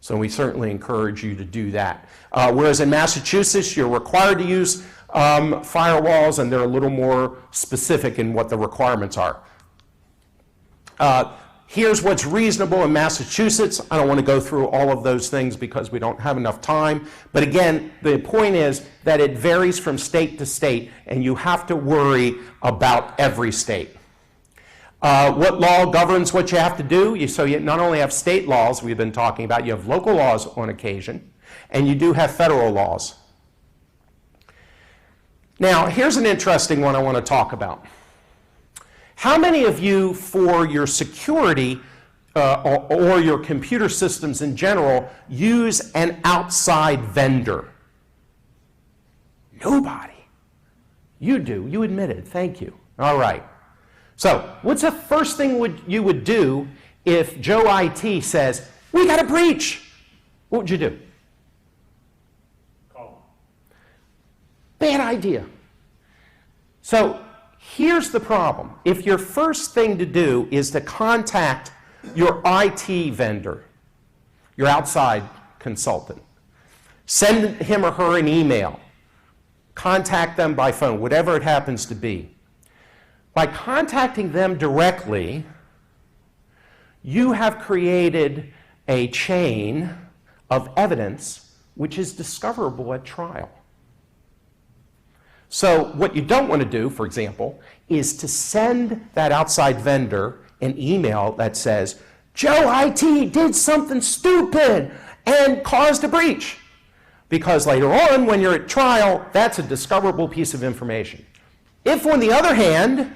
So we certainly encourage you to do that. Whereas in Massachusetts, you're required to use firewalls, and they're a little more specific in what the requirements are. Here's what's reasonable in Massachusetts. I don't want to go through all of those things because we don't have enough time. But again, the point is that it varies from state to state, and you have to worry about every state. What law governs what you have to do? So you not only have state laws we've been talking about, you have local laws on occasion, and you do have federal laws. Now, here's an interesting one I want to talk about. How many of you, for your security or your computer systems in general, use an outside vendor? Nobody. You do. You admit it. Thank you. All right. So what's the first thing you would do if Joe IT says, we got a breach? What would you do? Call Bad idea. So here's the problem. If your first thing to do is to contact your IT vendor, your outside consultant, send him or her an email, contact them by phone, whatever it happens to be. By contacting them directly, you have created a chain of evidence which is discoverable at trial. So what you don't want to do, for example, is to send that outside vendor an email that says, Joe IT did something stupid and caused a breach. Because later on, when you're at trial, that's a discoverable piece of information. If, on the other hand,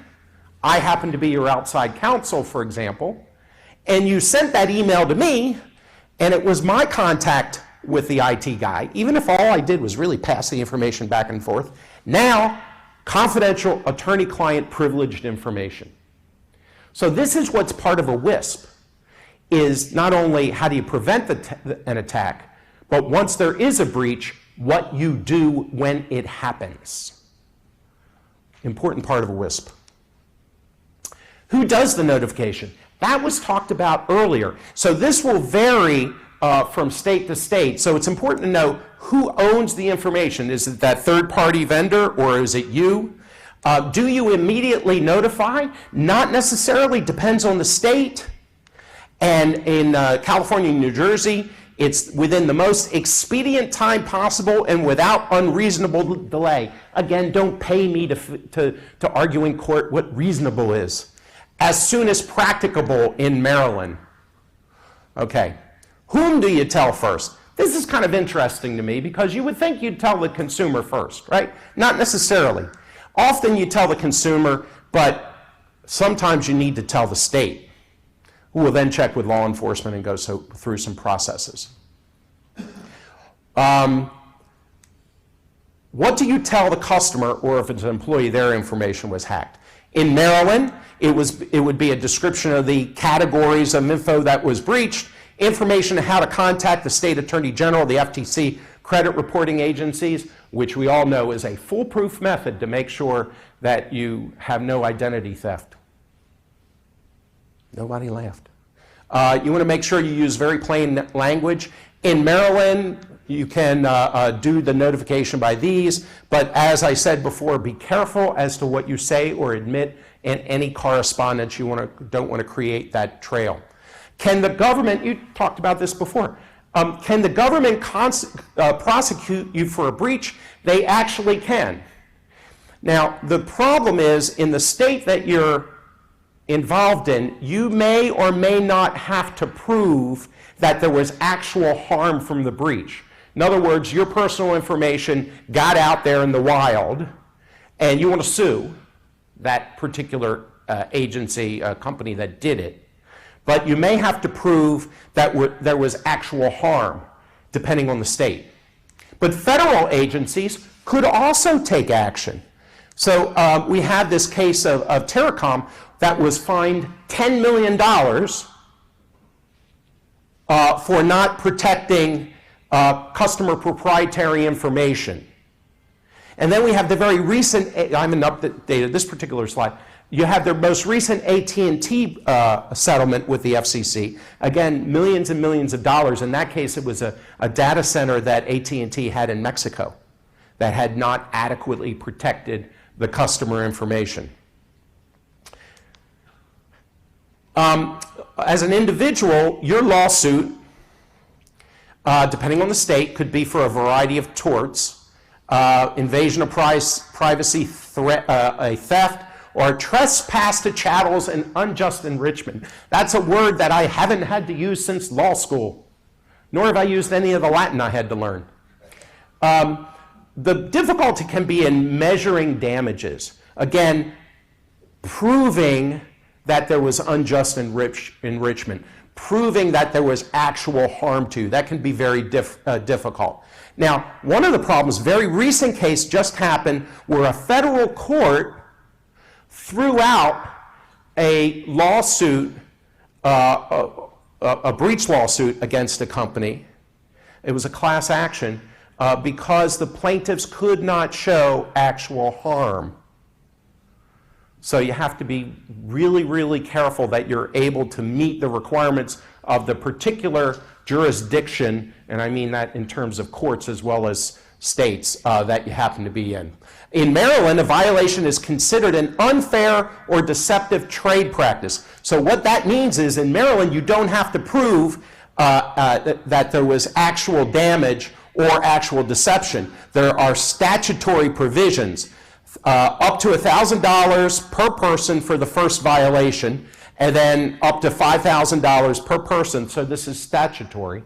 I happen to be your outside counsel, for example, and you sent that email to me, and it was my contact with the IT guy, even if all I did was really pass the information back and forth, now confidential attorney-client privileged information. So this is what's part of a WISP, is not only how do you prevent an attack, but once there is a breach, what you do when it happens. Important part of a WISP. Who does the notification? That was talked about earlier. So this will vary from state to state. So it's important to know who owns the information. Is it that third-party vendor or is it you? Do you immediately notify? Not necessarily, depends on the state. And in California and New Jersey, it's within the most expedient time possible and without unreasonable delay. Again, don't pay me to argue in court what reasonable is. As soon as practicable in Maryland. Okay. Whom do you tell first? This is kind of interesting to me because you would think you'd tell the consumer first, right? Not necessarily. Often you tell the consumer, but sometimes you need to tell the state, who will then check with law enforcement and go through some processes. What do you tell the customer, or if it's an employee, their information was hacked? In Maryland, it would be a description of the categories of info that was breached, information on how to contact the state attorney general, the FTC, credit reporting agencies, which we all know is a foolproof method to make sure that you have no identity theft. Nobody laughed. You want to make sure you use very plain language. In Maryland, you can do the notification by these, but as I said before, be careful as to what you say or admit in any correspondence. You don't want to create that trail. Can the government, you talked about this before, can the government prosecute you for a breach? They actually can. Now, the problem is in the state that you're involved in, you may or may not have to prove that there was actual harm from the breach. In other words, your personal information got out there in the wild, and you want to sue that particular agency, company that did it. But you may have to prove that there was actual harm, depending on the state. But federal agencies could also take action. So we had this case of Terracom that was fined $10 million for not protecting customer proprietary information. And then we have the very recent, I haven't updated this particular slide, you have their most recent AT&T settlement with the FCC. Again, millions and millions of dollars. In that case, it was a data center that AT&T had in Mexico that had not adequately protected the customer information. As an individual, your lawsuit, depending on the state, could be for a variety of torts, invasion of privacy, a theft, or trespass to chattels and unjust enrichment. That's a word that I haven't had to use since law school, nor have I used any of the Latin I had to learn. The difficulty can be in measuring damages. Again, proving that there was unjust enrichment, proving that there was actual harm to. That can be very difficult. Now, one of the problems, very recent case just happened where a federal court threw out a lawsuit, a breach lawsuit against a company. It was a class action because the plaintiffs could not show actual harm. So you have to be really, really careful that you're able to meet the requirements of the particular jurisdiction, and I mean that in terms of courts as well as states that you happen to be in. In Maryland, a violation is considered an unfair or deceptive trade practice. So what that means is in Maryland, you don't have to prove that there was actual damage or actual deception. There are statutory provisions up to $1,000 per person for the first violation, and then up to $5,000 per person, so this is statutory,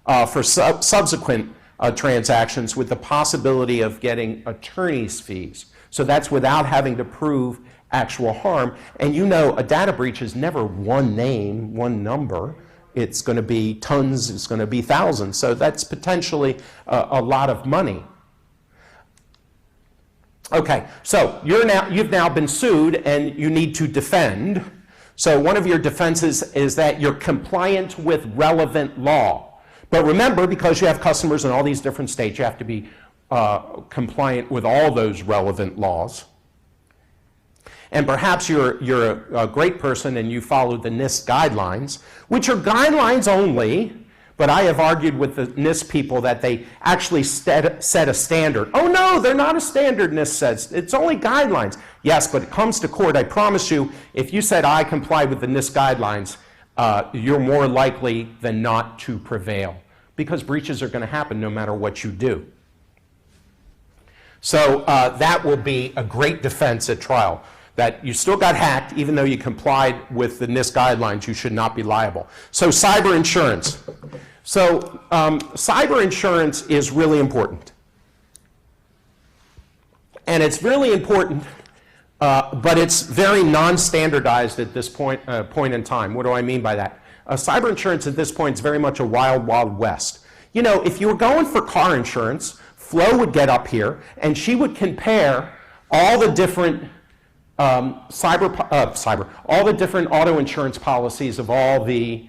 for subsequent transactions with the possibility of getting attorney's fees. So that's without having to prove actual harm. And you know a data breach is never one name, one number. It's going to be tons, it's going to be thousands. So that's potentially a lot of money. Okay, so you've now been sued and you need to defend. So one of your defenses is that you're compliant with relevant law. But remember, because you have customers in all these different states, you have to be compliant with all those relevant laws. And perhaps you're a great person and you follow the NIST guidelines, which are guidelines only, but I have argued with the NIST people that they actually set a standard. Oh no, they're not a standard, NIST says. It's only guidelines. Yes, but it comes to court, I promise you, if you said I comply with the NIST guidelines, you're more likely than not to prevail, because breaches are going to happen no matter what you do. So that will be a great defense at trial, that you still got hacked, even though you complied with the NIST guidelines, you should not be liable. So cyber insurance. So cyber insurance is really important. And it's really important, but it's very non-standardized at this point in time. What do I mean by that? Cyber insurance at this point is very much a wild, wild west. You know, if you were going for car insurance, Flo would get up here and she would compare all the different all the different auto insurance policies of all the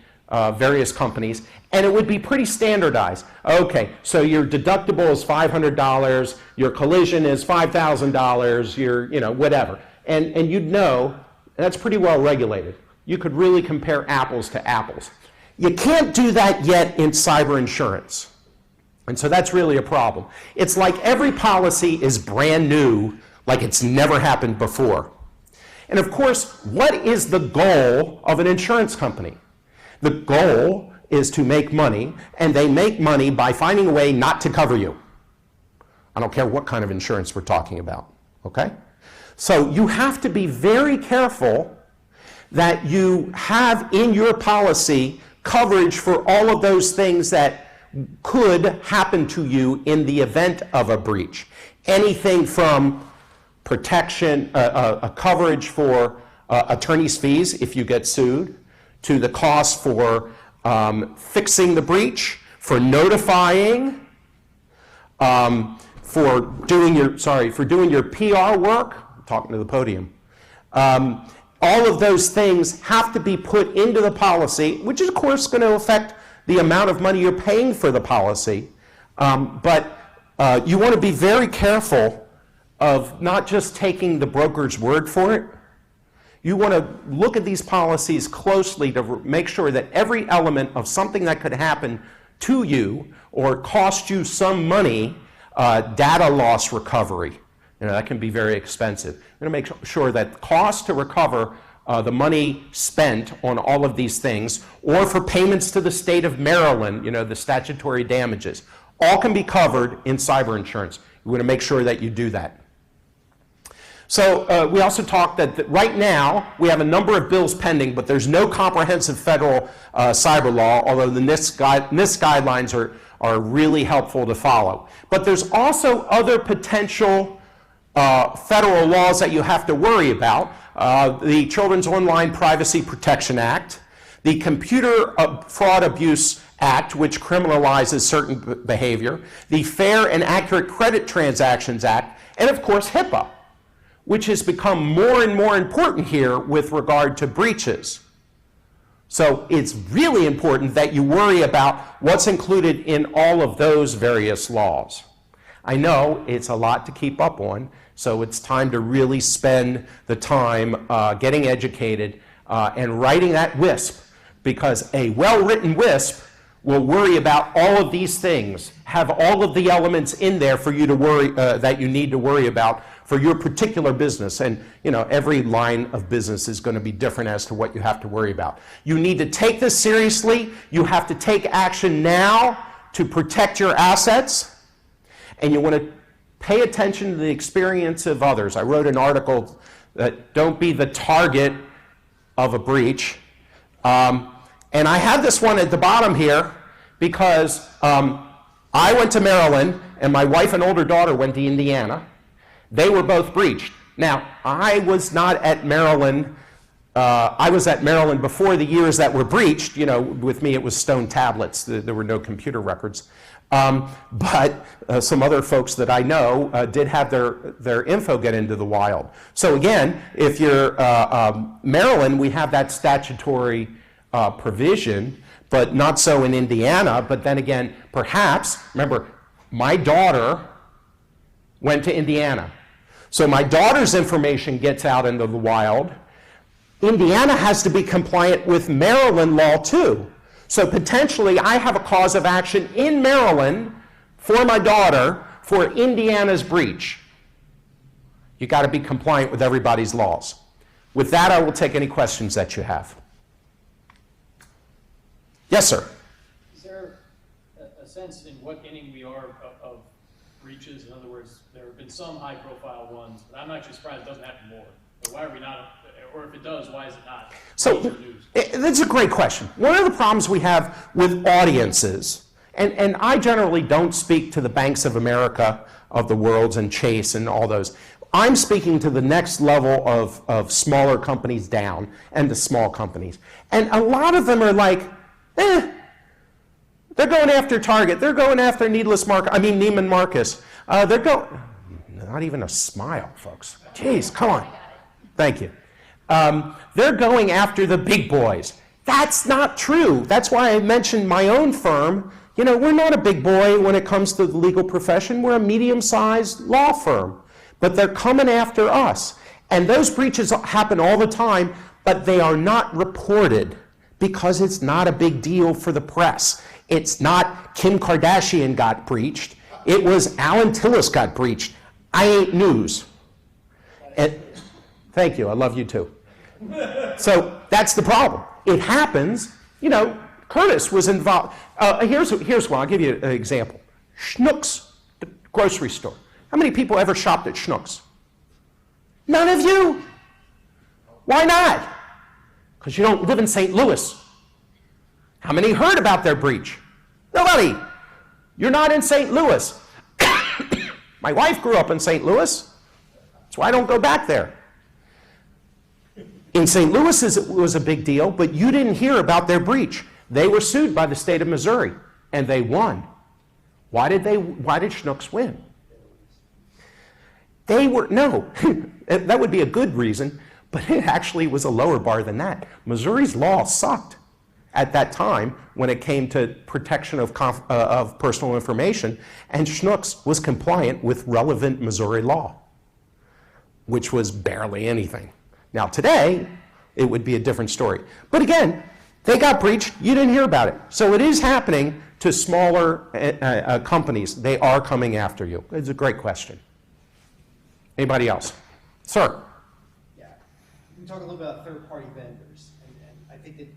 various companies, and it would be pretty standardized. Okay, so your deductible is $500, your collision is $5,000, your, whatever. And you'd know that's pretty well regulated. You could really compare apples to apples. You can't do that yet in cyber insurance. And so that's really a problem. It's like every policy is brand new, like it's never happened before. And of course, what is the goal of an insurance company? The goal is to make money, and they make money by finding a way not to cover you. I don't care what kind of insurance we're talking about, okay? So you have to be very careful that you have in your policy coverage for all of those things that could happen to you in the event of a breach. Anything from protection, a coverage for attorney's fees if you get sued, to the cost for fixing the breach, for notifying, for doing your PR work, talking to the podium. All of those things have to be put into the policy, which is of course going to affect the amount of money you're paying for the policy. But you want to be very careful of not just taking the broker's word for it. You want to look at these policies closely to make sure that every element of something that could happen to you or cost you some money, data loss recovery, that can be very expensive. You're going to make sure that the cost to recover the money spent on all of these things, or for payments to the state of Maryland, the statutory damages, all can be covered in cyber insurance. You want to make sure that you do that. So we also talked that right now we have a number of bills pending, but there's no comprehensive federal cyber law, although the NIST guidelines are really helpful to follow. But there's also other potential federal laws that you have to worry about. The Children's Online Privacy Protection Act, the Computer Fraud Abuse Act, which criminalizes certain behavior, the Fair and Accurate Credit Transactions Act, and of course HIPAA, which has become more and more important here with regard to breaches. So it's really important that you worry about what's included in all of those various laws. I know it's a lot to keep up on, so it's time to really spend the time getting educated and writing that WISP, because a well-written WISP will worry about all of these things, have all of the elements in there for you to worry, that you need to worry about for your particular business. And every line of business is going to be different as to what you have to worry about. You need to take this seriously. You have to take action now to protect your assets. And you want to pay attention to the experience of others. I wrote an article that don't be the target of a breach. And I have this one at the bottom here because I went to Maryland and my wife and older daughter went to Indiana. They were both breached. Now, I was not at Maryland. I was at Maryland before the years that were breached. With me it was stone tablets. There were no computer records. But some other folks that I know did have their info get into the wild. So again, if you're Maryland, we have that statutory provision, but not so in Indiana. But then again, perhaps, remember, my daughter went to Indiana. So my daughter's information gets out into the wild. Indiana has to be compliant with Maryland law too. So potentially I have a cause of action in Maryland for my daughter for Indiana's breach. You got to be compliant with everybody's laws. With that, I will take any questions that you have. Yes, sir. Is there a sense in what inning we are of breaches? In other words, there have been some high-profile ones, but I'm actually surprised it doesn't happen more. But why are we not, or if it does, why is it not major news? That's a great question. One of the problems we have with audiences, and I generally don't speak to the Banks of America of the world and Chase and all those. I'm speaking to the next level of smaller companies down and the small companies. And a lot of them are like, they're going after Target. They're going after Neiman Marcus. They're going, not even a smile, folks. Jeez, come on. Thank you. They're going after the big boys. That's not true. That's why I mentioned my own firm. We're not a big boy when it comes to the legal profession. We're a medium-sized law firm. But they're coming after us. And those breaches happen all the time, but they are not reported because it's not a big deal for the press. It's not Kim Kardashian got breached. It was Alan Tillis got breached. I ain't news. And thank you. I love you too. So that's the problem. It happens. Curtis was involved. Here's one. I'll give you an example. Schnucks, the grocery store. How many people ever shopped at Schnucks? None of you. Why not? Because you don't live in St. Louis. How many heard about their breach? Nobody. You're not in St. Louis. My wife grew up in St. Louis. That's why I don't go back there. In St. Louis, it was a big deal, but you didn't hear about their breach. They were sued by the state of Missouri, and they won. Why did Schnucks win? No, that would be a good reason, but it actually was a lower bar than that. Missouri's law sucked at that time when it came to protection of personal information, and Schnucks was compliant with relevant Missouri law, which was barely anything. Now today, it would be a different story. But again, they got breached, you didn't hear about it. So it is happening to smaller companies. They are coming after you. It's a great question. Anybody else? Sir? Yeah, we can talk a little bit about third-party vendors, and I think that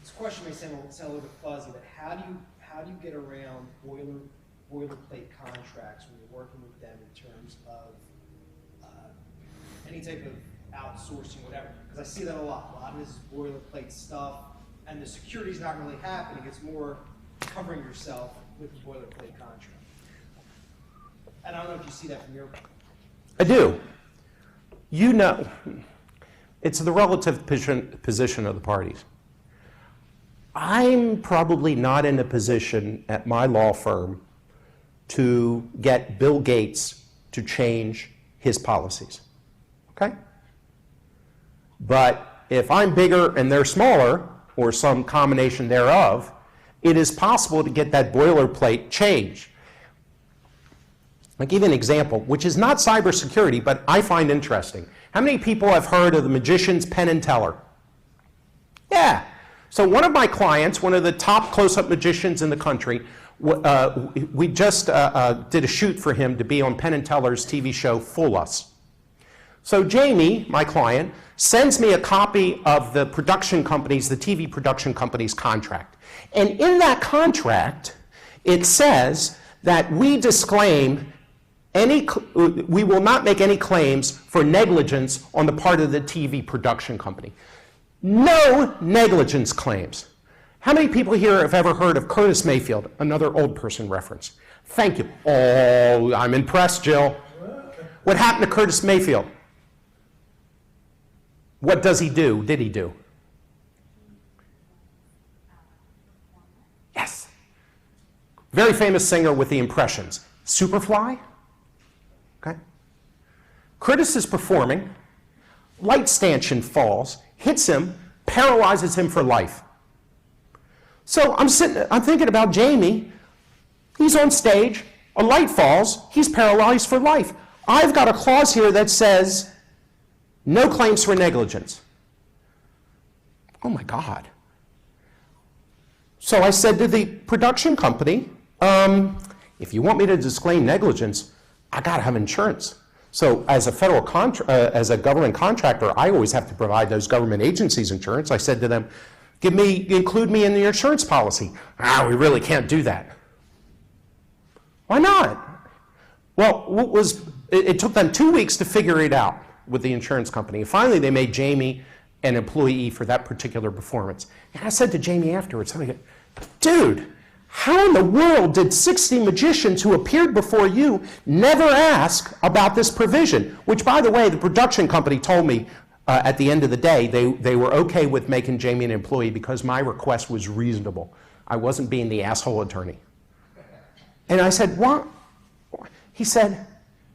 this question may sound a little bit fuzzy, but how do you get around boilerplate contracts when you're working with them in terms of any type of outsourcing, whatever, because I see that a lot. A lot of this is boilerplate stuff, and the security's not really happening. It's more covering yourself with the boilerplate contract. And I don't know if you see that from your. I do. You know, it's the relative position of the parties. I'm probably not in a position at my law firm to get Bill Gates to change his policies, okay? But if I'm bigger and they're smaller, or some combination thereof, it is possible to get that boilerplate changed. I'll give you an example, which is not cybersecurity, but I find interesting. How many people have heard of the magician's Penn and Teller? Yeah. So one of my clients, one of the top close-up magicians in the country, we just did a shoot for him to be on Penn and Teller's TV show, Fool Us. So Jamie, my client, sends me a copy of the production company's, the TV production company's contract. And in that contract, it says that we disclaim we will not make any claims for negligence on the part of the TV production company. No negligence claims. How many people here have ever heard of Curtis Mayfield, another old person reference? Thank you. Oh, I'm impressed, Jill. What happened to Curtis Mayfield? What does he do? Did he do? Yes. Very famous singer with the impressions. Superfly? Okay. Curtis is performing. Light stanchion falls, hits him, paralyzes him for life. So I'm thinking about Jamie. He's on stage, a light falls, he's paralyzed for life. I've got a clause here that says no claims for negligence. Oh my God. So I said to the production company, if you want me to disclaim negligence, I got to have insurance. So as a as a government contractor, I always have to provide those government agencies insurance. I said to them, include me in the insurance policy. We really can't do that. Why not? Well, it took them 2 weeks to figure it out with the insurance company. And finally, they made Jamie an employee for that particular performance. And I said to Jamie afterwards, dude, how in the world did 60 magicians who appeared before you never ask about this provision? Which, by the way, the production company told me at the end of the day, they were okay with making Jamie an employee because my request was reasonable. I wasn't being the asshole attorney. And I said, what? He said,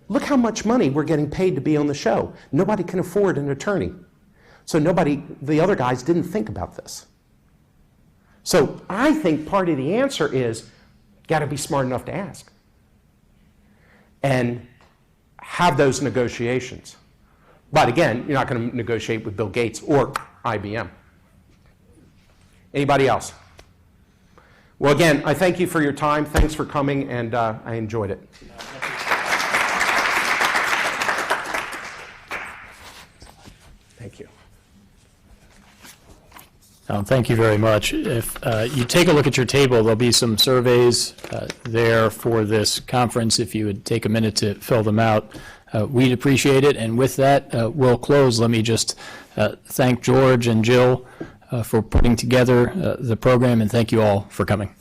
look how much money we're getting paid to be on the show. Nobody can afford an attorney. So the other guys didn't think about this. So I think part of the answer is, got to be smart enough to ask and have those negotiations. But again, you're not going to negotiate with Bill Gates or IBM. Anybody else? Well, again, I thank you for your time. Thanks for coming, and I enjoyed it. Thank you. Thank you very much. If you take a look at your table, there'll be some surveys there for this conference. If you would take a minute to fill them out, we'd appreciate it. And with that, we'll close. Let me just thank George and Jill for putting together the program, and thank you all for coming.